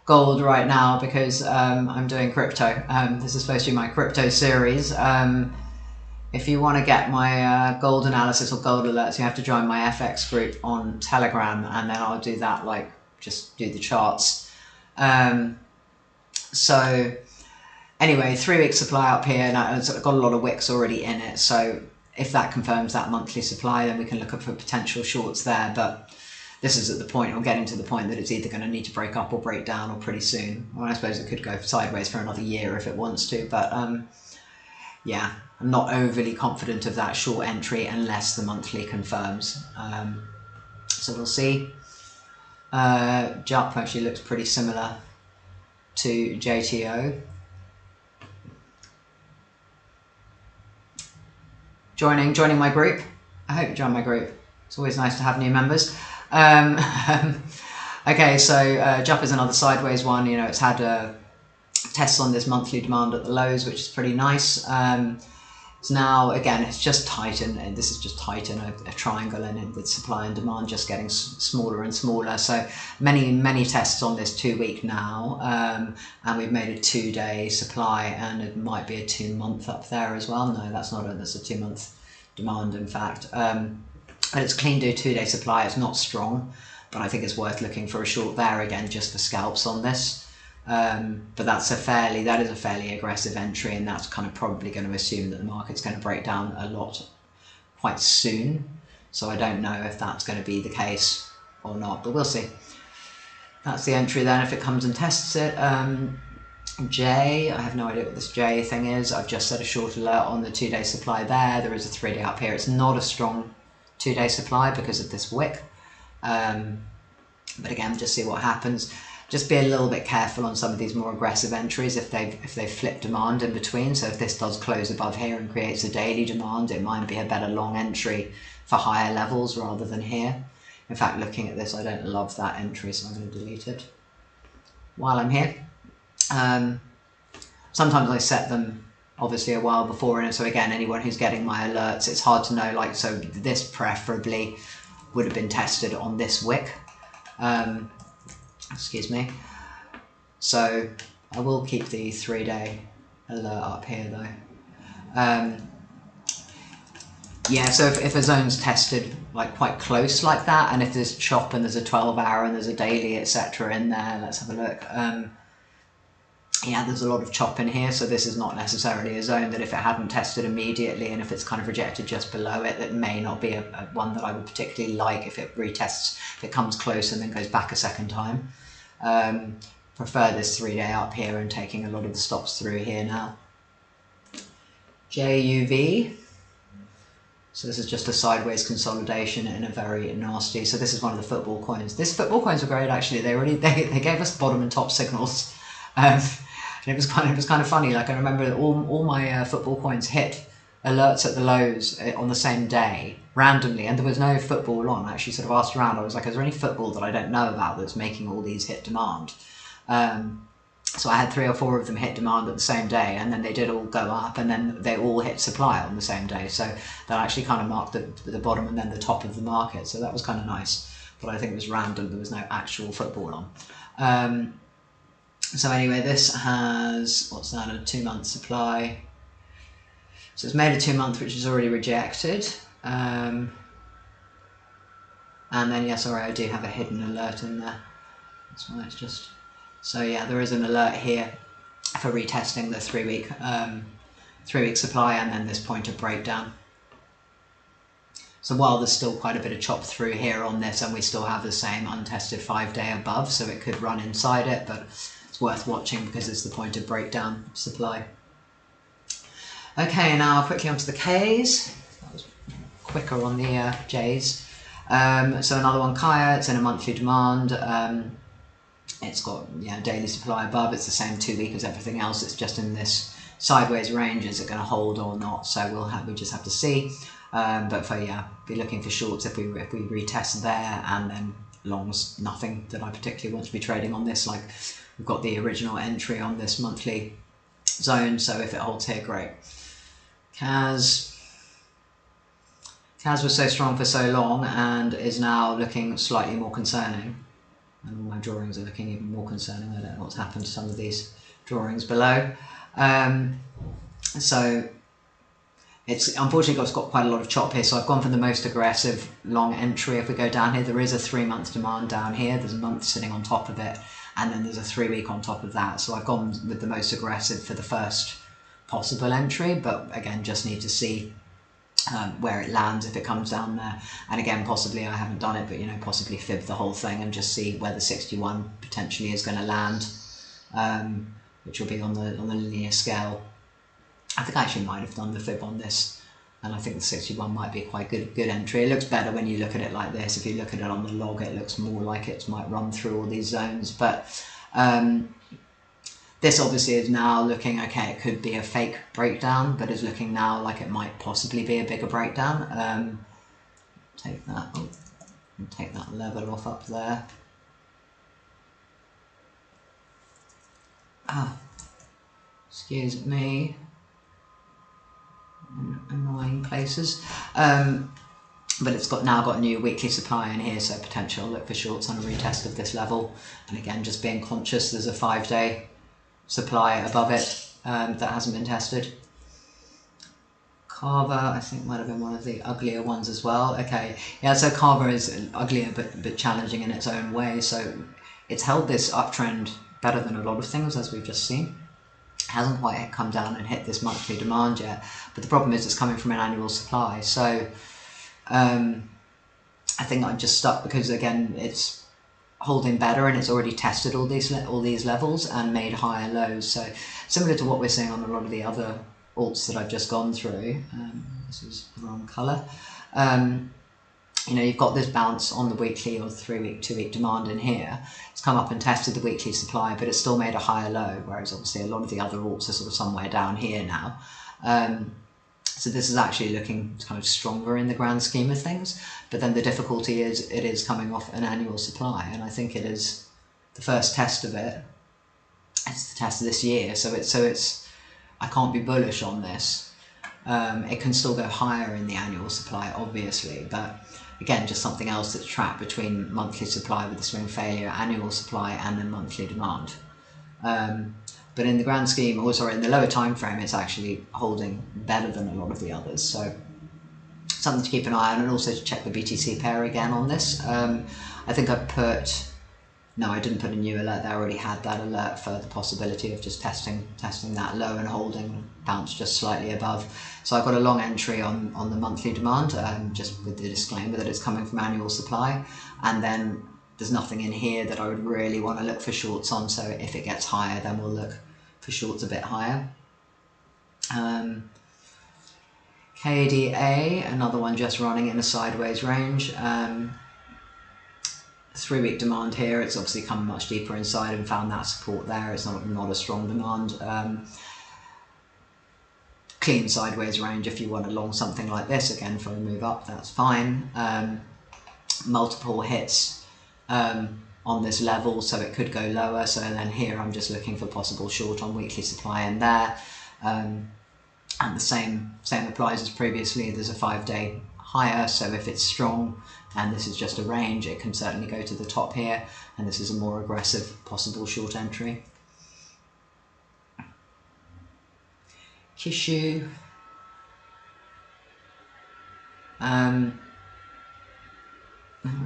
Speaker 1: gold right now because I'm doing crypto. This is supposed to be my crypto series. If you want to get my gold analysis or gold alerts, you have to join my FX group on Telegram, and then I'll do that, like, just do the charts. So anyway, 3 week supply up here, and it's got a lot of wicks already in it. So if that confirms that monthly supply, then we can look up for potential shorts there. But this is at the point, or getting to the point, that it's either going to need to break up or break down or pretty soon. Well, I suppose it could go sideways for another year if it wants to, but yeah, I'm not overly confident of that short entry unless the monthly confirms. So we'll see. JUP actually looks pretty similar to JTO. Joining my group. I hope you join my group. It's always nice to have new members. Okay, so JUP is another sideways one. You know, it's had tests on this monthly demand at the lows, which is pretty nice. It's now, again, it's just tighten, and this is just tighten a triangle, and with supply and demand just getting smaller and smaller. So many tests on this 2 week now, and we've made a 2 day supply, and it might be a 2 month up there as well. No, that's not that's a 2 month demand, in fact. But it's clean do 2 day supply. It's not strong, but I think it's worth looking for a short there again, just for scalps on this. But that is a fairly aggressive entry, and that's kind of probably going to assume that the market's going to break down a lot quite soon. So I don't know if that's going to be the case or not, but we'll see. That's the entry then if it comes and tests it. J, I have no idea what this J thing is. I've just set a short alert on the 2 day supply there. There is a 3 day up here. It's not a strong 2 day supply because of this wick. But again, just see what happens. Just be a little bit careful on some of these more aggressive entries if they flip demand in between. So if this does close above here and creates a daily demand, it might be a better long entry for higher levels rather than here. In fact, looking at this, I don't love that entry, so I'm going to delete it while I'm here. Sometimes I set them obviously a while before, and so again, anyone who's getting my alerts, it's hard to know, like, so this preferably would have been tested on this wick. Excuse me. So I will keep the 3 day alert up here though. Yeah, so if a zone's tested like quite close like that, and if there's chop and there's a 12-hour and there's a daily, etc. in there, let's have a look. Yeah, there's a lot of chop in here, so this is not necessarily a zone that if it hadn't tested immediately, and if it's kind of rejected just below it, that may not be a one that I would particularly like if it retests, if it comes close and then goes back a second time. Prefer this 3 day up here and taking a lot of the stops through here now. JUV. So this is just a sideways consolidation in a very nasty. So this is one of the football coins. These football coins were great actually. They gave us bottom and top signals. And it was kind of funny. Like I remember all my football coins hit alerts at the lows on the same day randomly, and there was no football on. I actually sort of asked around. I was like, is there any football that I don't know about that's making all these hit demand? So I had 3 or 4 of them hit demand at the same day, and then they did all go up, and then they all hit supply on the same day. So that actually kind of marked the bottom and then the top of the market. So that was kind of nice, but I think it was random. There was no actual football on. So anyway, this has, what's that, a 2-month supply. So it's made a 2-month, which is already rejected. And then, yeah, sorry, I do have a hidden alert in there. That's why it's just... So yeah, there is an alert here for retesting the 3-week supply and then this point of breakdown. So while there's still quite a bit of chop through here on this, and we still have the same untested 5-day above, so it could run inside it, but it's worth watching because it's the point of breakdown supply. Okay, now quickly onto the Ks. That was quicker on the Js. So another one, KAIA, it's in a monthly demand. It's got, yeah, daily supply above. It's the same 2-week as everything else. It's just in this sideways range. Is it going to hold or not? So we just have to see. But for, yeah, be looking for shorts if we retest there, and then longs, nothing that I particularly want to be trading on this. Like, we've got the original entry on this monthly zone, so if it holds here, great. CAS was so strong for so long and is now looking slightly more concerning. And all my drawings are looking even more concerning. I don't know what's happened to some of these drawings below. So it's unfortunately got quite a lot of chop here. So I've gone for the most aggressive long entry. If we go down here, there is a 3-month demand down here. There's a month sitting on top of it, and then there's a 3-week on top of that. So I've gone with the most aggressive for the first possible entry, but again, just need to see where it lands if it comes down there. And again, possibly, I haven't done it, but, you know, possibly fib the whole thing and just see where the 61 potentially is going to land, which will be on the linear scale. I think I actually might have done the fib on this, and I think the 61 might be quite good entry. It looks better when you look at it like this. If you look at it on the log, it looks more like it might run through all these zones, but this obviously is now looking, okay, it could be a fake breakdown, but is looking now like it might possibly be a bigger breakdown. Take that, take that level off up there. Excuse me. Annoying places. But it's now got a new weekly supply in here, so potential look for shorts on a retest of this level. And again, just being conscious, there's a 5-day supply above it that hasn't been tested. KAVA, I think, might have been one of the uglier ones as well. Okay, yeah, so KAVA is uglier but challenging in its own way. So it's held this uptrend better than a lot of things, as we've just seen. Hasn't quite come down and hit this monthly demand yet, but the problem is it's coming from an annual supply. So I think I'm just stuck because, again, it's holding better and it's already tested all these levels and made higher lows. So similar to what we're seeing on a lot of the other alts that I've just gone through. This is the wrong color. You know, you've got this bounce on the weekly or 3-week, 2-week demand in here. It's come up and tested the weekly supply, but it's still made a higher low, whereas obviously a lot of the other alts are sort of somewhere down here now. So this is actually looking kind of stronger in the grand scheme of things. But then the difficulty is it is coming off an annual supply, and I think it is the first test of it. It's the test of this year, so it's I can't be bullish on this. It can still go higher in the annual supply, obviously, but again, just something else that's trapped between monthly supply with the swing failure, annual supply, and then monthly demand. But in the grand scheme, or sorry, in the lower time frame, it's actually holding better than a lot of the others. So something to keep an eye on, and also to check the BTC pair again on this. I think I didn't put a new alert there. I already had that alert for the possibility of just testing that low and holding, bounce just slightly above. So I've got a long entry on the monthly demand, just with the disclaimer that it's coming from annual supply, and then there's nothing in here that I would really want to look for shorts on. So if it gets higher, then we'll look for shorts a bit higher. KDA, another one just running in a sideways range. 3-week demand here. It's obviously come much deeper inside and found that support there. It's not a strong demand. Clean sideways range if you want to long something like this. Again, for a move up, that's fine. Multiple hits on this level, so it could go lower. So then here I'm just looking for possible short on weekly supply in there. And the same applies as previously. There's a 5-day higher, so if it's strong and this is just a range, it can certainly go to the top here, and this is a more aggressive possible short entry. KAIA-KISHU. I've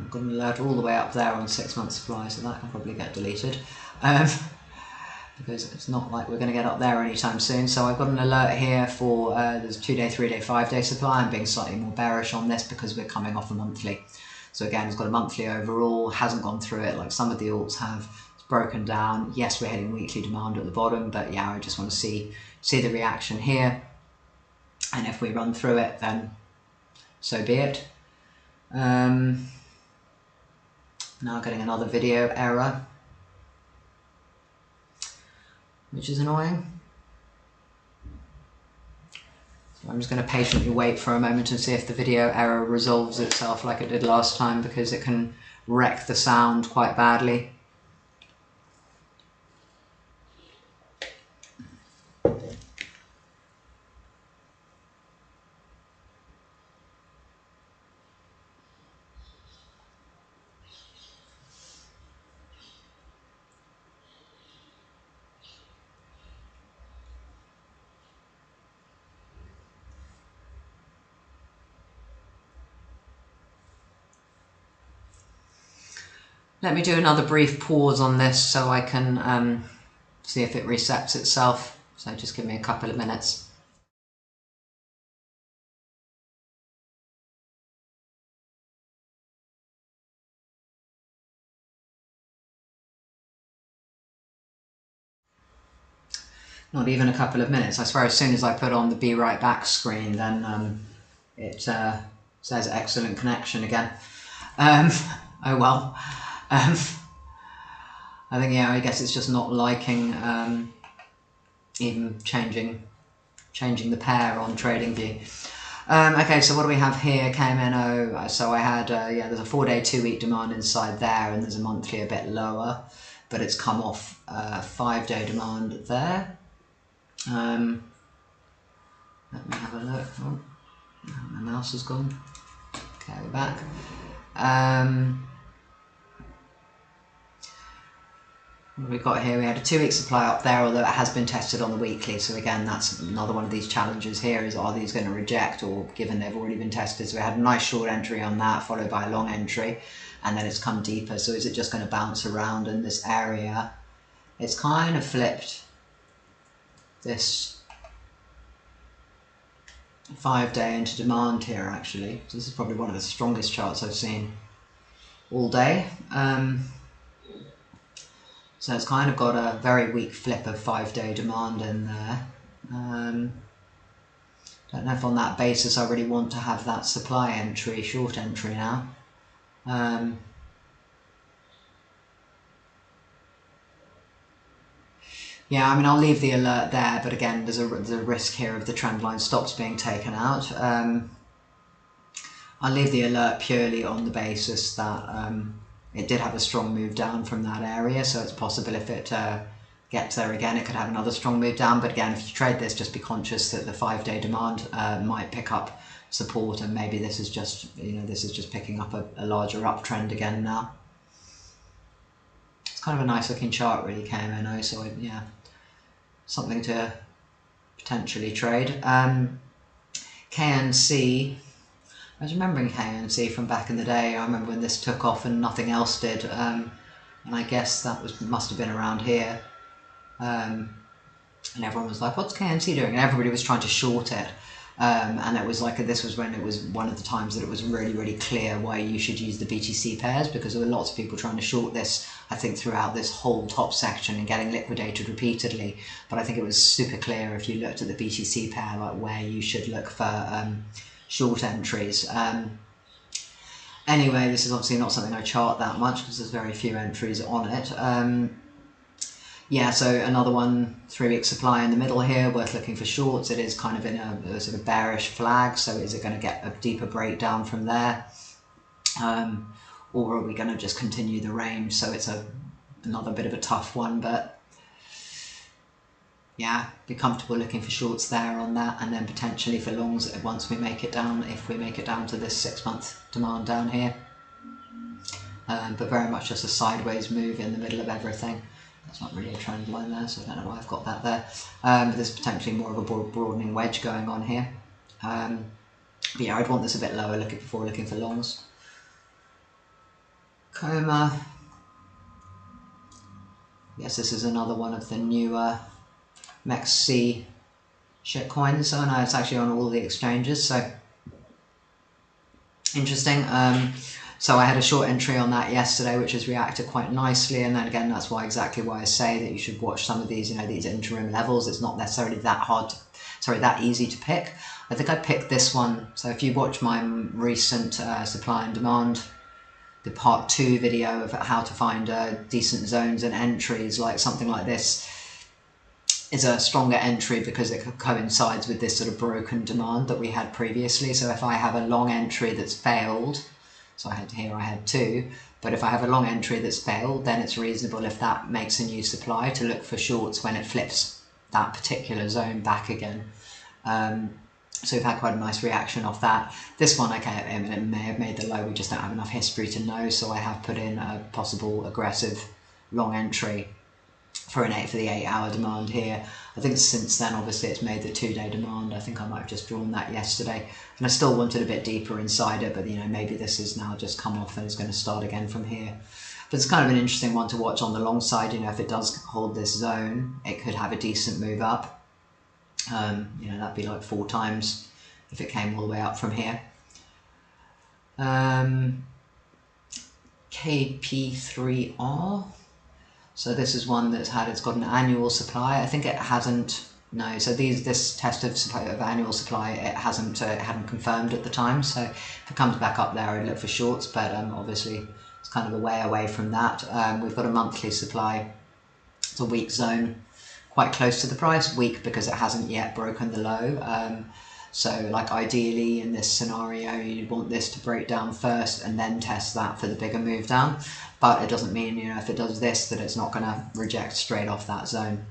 Speaker 1: got an alert all the way up there on 6-month supply, so that can probably get deleted. Because it's not like we're going to get up there anytime soon. So I've got an alert here for there's 2-day, 3-day, 5-day supply. I'm being slightly more bearish on this because we're coming off a monthly. So again, it's got a monthly overall, hasn't gone through it like some of the alts have. It's broken down. Yes, we're hitting weekly demand at the bottom, but yeah, I just want to see the reaction here. And if we run through it, then so be it. Now getting another video error, which is annoying. So I'm just going to patiently wait for a moment and see if the video error resolves itself like it did last time, because it can wreck the sound quite badly. Let me do another brief pause on this so I can see if it resets itself. So just give me a couple of minutes. Not even a couple of minutes. I swear as soon as I put on the be right back screen, then it says excellent connection again. Oh well. I think, yeah, I guess it's just not liking even changing the pair on TradingView. Okay, so what do we have here? KMNO. So I had yeah, there's a 4-day, 2-week demand inside there, and there's a monthly a bit lower, but it's come off 5-day demand there. Let me have a look. Oh, my mouse has gone. Okay, we're back. What have we got here? We had a 2-week supply up there, although it has been tested on the weekly. So again, that's another one of these challenges here, is are these going to reject, or given they've already been tested? So we had a nice short entry on that, followed by a long entry, and then it's come deeper. So is it just going to bounce around in this area? It's kind of flipped this 5-day into demand here, actually. So this is probably one of the strongest charts I've seen all day. So it's kind of got a very weak flip of 5-day demand in there. Don't know if on that basis I really want to have that supply entry, short entry now. Yeah, I mean, I'll leave the alert there, but again, there's a risk here of the trend line stops being taken out. I'll leave the alert purely on the basis that it did have a strong move down from that area, so it's possible if it gets there again, it could have another strong move down. But again, if you trade this, just be conscious that the 5-day demand might pick up support, and maybe this is just, you know, this is just picking up a larger uptrend again now. It's kind of a nice looking chart, really, KMNO. So yeah, something to potentially trade. KNC. I was remembering KNC from back in the day. I remember when this took off and nothing else did, and I guess that must have been around here. And everyone was like, "What's KNC doing?" And everybody was trying to short it. And it was like, this was when it was one of the times that it was really, really clear why you should use the BTC pairs, because there were lots of people trying to short this, I think, throughout this whole top section and getting liquidated repeatedly. But I think it was super clear if you looked at the BTC pair, like where you should look for short entries. Anyway, this is obviously not something I chart that much because there's very few entries on it. Yeah, so another one, 3-week supply in the middle here, worth looking for shorts. It is kind of in a sort of bearish flag, so is it going to get a deeper breakdown from there? Or are we going to just continue the range? So it's another bit of a tough one, but yeah, be comfortable looking for shorts there on that, and then potentially for longs once we make it down, if we make it down to this 6-month demand down here. But very much just a sideways move in the middle of everything. It's not really a trend line there, so I don't know why I've got that there. But there's potentially more of a broadening wedge going on here. But yeah, I'd want this a bit lower before looking for longs. KOMA. Yes, this is another one of the newer MEXC shitcoins. So no, it's actually on all the exchanges, so interesting. So I had a short entry on that yesterday, which has reacted quite nicely, and then again, that's exactly why I say that you should watch some of these, these interim levels. It's not necessarily that easy to pick. I think I picked this one. So if you watch my recent supply and demand, the part 2 video of how to find decent zones and entries, like something like this is a stronger entry because it coincides with this sort of broken demand that we had previously. So if I have a long entry that's failed, so I had 2, but if I have a long entry that's failed, then it's reasonable, if that makes a new supply, to look for shorts when it flips that particular zone back again. So we've had quite a nice reaction off that. This one, okay, it may have made the low, we just don't have enough history to know, so I have put in a possible aggressive long entry for the 8-hour demand here. I think since then, obviously, it's made the 2-day demand. I think I might have just drawn that yesterday, and I still wanted a bit deeper inside it, but maybe this has now just come off and is going to start again from here. But it's kind of an interesting one to watch on the long side. If it does hold this zone, it could have a decent move up. That'd be like 4 times if it came all the way up from here. KP3R. So this is one it's got an annual supply. I think it hasn't. No. So this test of annual supply, it hadn't confirmed at the time. So if it comes back up there, I'd look for shorts. But obviously it's kind of a way away from that. We've got a monthly supply. It's a weak zone, quite close to the price. Weak because it hasn't yet broken the low. So like ideally in this scenario, you'd want this to break down first and then test that for the bigger move down. But it doesn't mean, if it does this, that it's not going to reject straight off that zone.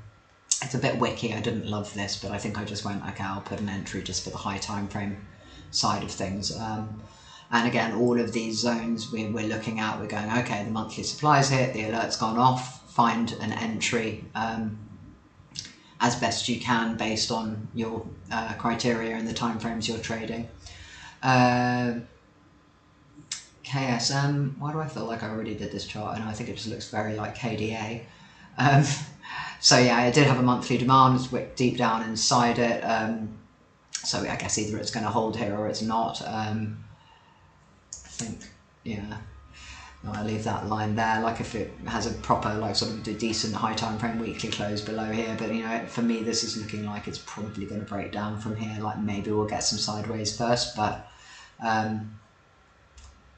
Speaker 1: It's a bit wicky. I didn't love this, but I think I just went, okay, I'll put an entry just for the high time frame side of things. And again, all of these zones we're looking at, we're going, okay, the monthly supply's hit, the alert's gone off, find an entry as best you can based on your criteria and the timeframes you're trading. KSM, why do I feel like I already did this chart? And I think it just looks very like KDA. So yeah, I did have a monthly demand, it's wicked deep down inside it. So I guess either it's going to hold here or it's not. I think, yeah. No, I leave that line there, like if it has a proper, like sort of decent high time frame weekly close below here, but for me this is looking like it's probably going to break down from here, like maybe we'll get some sideways first, but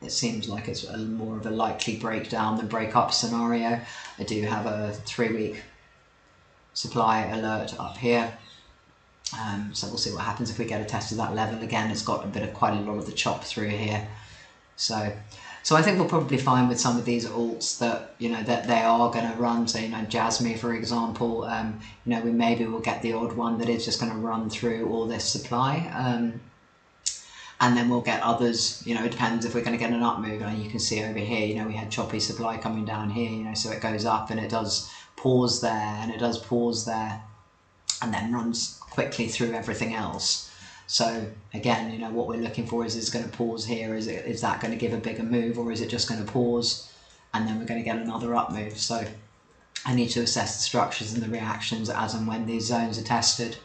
Speaker 1: it seems like it's more of a likely breakdown than break up scenario. I do have a 3-week supply alert up here, so we'll see what happens if we get a test of that level again. It's got quite a lot of the chop through here, so I think we'll probably find with some of these alts that that they are going to run. So JASMY, for example, we maybe will get the odd one that is just going to run through all this supply, and then we'll get others. It depends if we're going to get an up move. And you can see over here, we had choppy supply coming down here. So it goes up and it does pause there, and it does pause there, and then runs quickly through everything else. So again, what we're looking for is going to pause here. Is that going to give a bigger move, or is it just going to pause and then we're going to get another up move? So I need to assess the structures and the reactions as and when these zones are tested.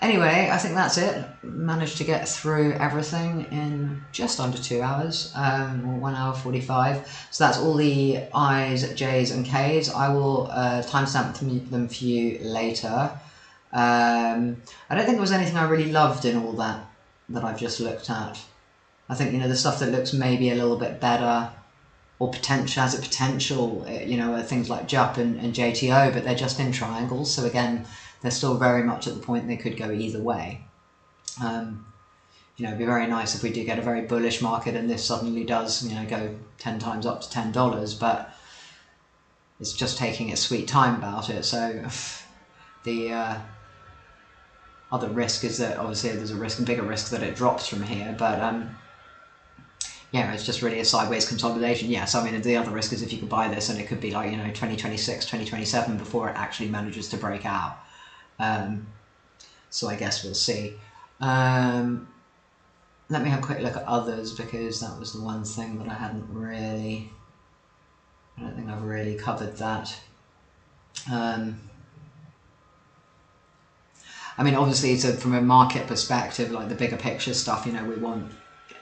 Speaker 1: Anyway, I think that's it. Managed to get through everything in just under 2 hours, 1 hour 45. So that's all the I's, J's and K's. I will timestamp them for you later. I don't think there was anything I really loved in all that I've just looked at. I think, the stuff that looks maybe a little bit better or has a potential, are things like JUP and JTO, but they're just in triangles. So again, they're still very much at the point they could go either way. It'd be very nice if we do get a very bullish market and this suddenly does, go 10 times up to $10, but it's just taking its sweet time about it. So the other risk is that obviously there's a bigger risk that it drops from here, but yeah, it's just really a sideways consolidation. Yes, I mean, the other risk is if you could buy this and it could be like, you know, 2026, 2027 before it actually manages to break out. So I guess we'll see. Let me have a quick look at others, because that was the one thing that I hadn't really, I don't think I've really covered that. I mean, obviously, from a market perspective, like the bigger picture stuff, you know, we want,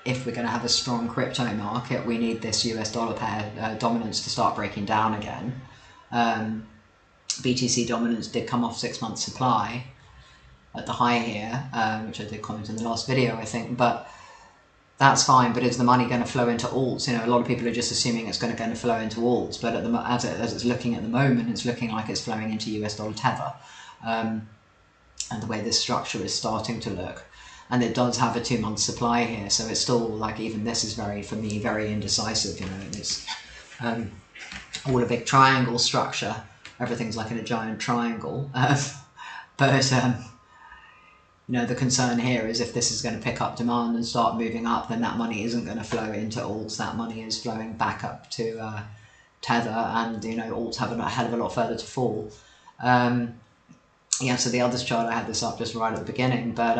Speaker 1: if we're going to have a strong crypto market, we need this US dollar pair dominance to start breaking down again. BTC dominance did come off 6 months supply at the high here, which I did comment in the last video, I think, but that's fine. But is the money going to flow into alts? You know, a lot of people are just assuming it's going to flow into alts, but as it's looking at the moment, it's looking like it's flowing into US dollar tether, and the way this structure is starting to look. And it does have a 2 month supply here, so it's still like, even this is very, for me, very indecisive. You know, it's all a big triangle structure. Everything's like in a giant triangle, but you know, the concern here is if this is going to pick up demand and start moving up, then that money isn't going to flow into alts. That money is flowing back up to tether, and you know, alts have a hell of a lot further to fall. Yeah, so the others chart, I had this up just right at the beginning, but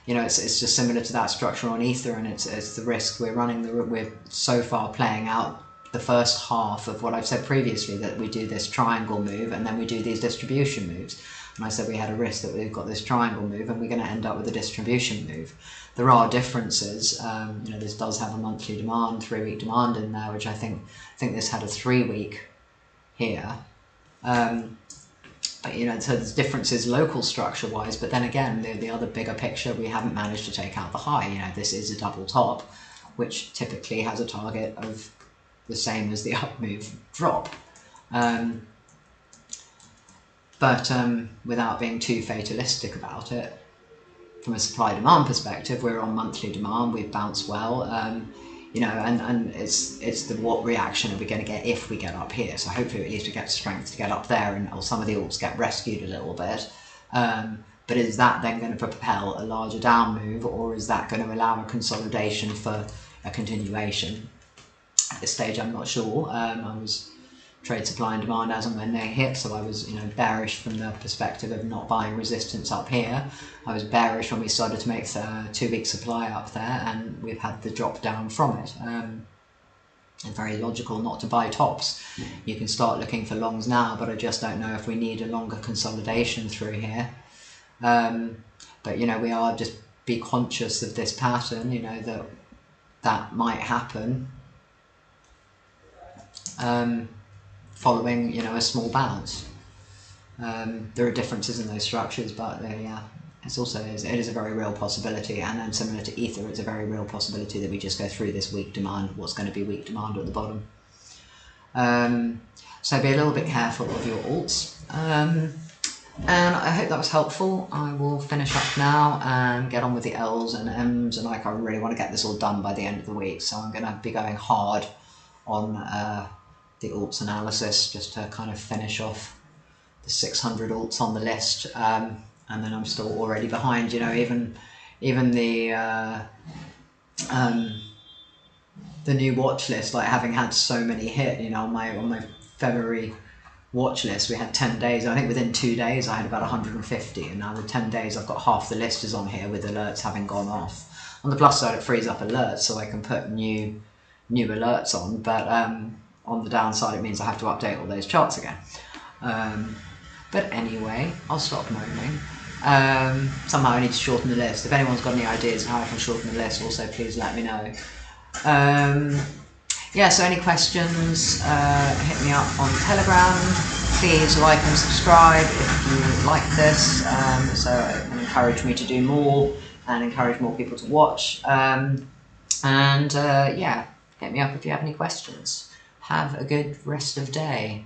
Speaker 1: you know, it's just similar to that structure on Ether, and it's the risk we're running. We're so far playing out the first half of what I've said previously, that we do this triangle move and then we do these distribution moves. And I said we had a risk that we've got this triangle move and we're going to end up with a distribution move. There are differences. You know, this does have a monthly demand, 3 week demand in there, which I think this had a 3 week here. But you know, so there's differences local structure wise, but then again, the other bigger picture, we haven't managed to take out the high. You know, this is a double top, which typically has a target of the same as the up move drop. But without being too fatalistic about it, from a supply demand perspective, we're on monthly demand, we've bounced well, you know, and it's the what reaction are we going to get if we get up here. So hopefully at least we get strength to get up there, and or some of the alts get rescued a little bit. But is that then going to propel a larger down move, or is that going to allow a consolidation for a continuation? At this stage, I'm not sure. I was trade supply and demand as and when they hit, so I was, you know, bearish from the perspective of not buying resistance up here. I was bearish when we started to make 2 week supply up there, and we've had the drop down from it. And very logical not to buy tops. You can start looking for longs now, but I just don't know if we need a longer consolidation through here. But you know, we are just be conscious of this pattern, you know, that might happen. Following, you know, a small bounce. There are differences in those structures, but yeah, it is a very real possibility. And then similar to Ether, it's a very real possibility that we just go through this weak demand, what's going to be weak demand at the bottom. So be a little bit careful of your alts. And I hope that was helpful. I will finish up now and get on with the L's and M's, and like, I really want to get this all done by the end of the week, so I'm going to be going hard on the alts analysis, just to kind of finish off the 600 alts on the list, and then I'm still already behind. You know, even the new watch list, like having had so many hit, you know, on my February watch list, we had 10 days. I think within 2 days I had about 150, and now with 10 days I've got half the list is on here with alerts having gone off. On the plus side, it frees up alerts so I can put new alerts on, but on the downside it means I have to update all those charts again. But anyway, I'll stop moaning. Somehow I need to shorten the list. If anyone's got any ideas on how I can shorten the list, also please let me know. Yeah, so any questions, hit me up on Telegram. Please like and subscribe if you like this, so it can encourage me to do more and encourage more people to watch. Yeah, hit me up if you have any questions. Have a good rest of day.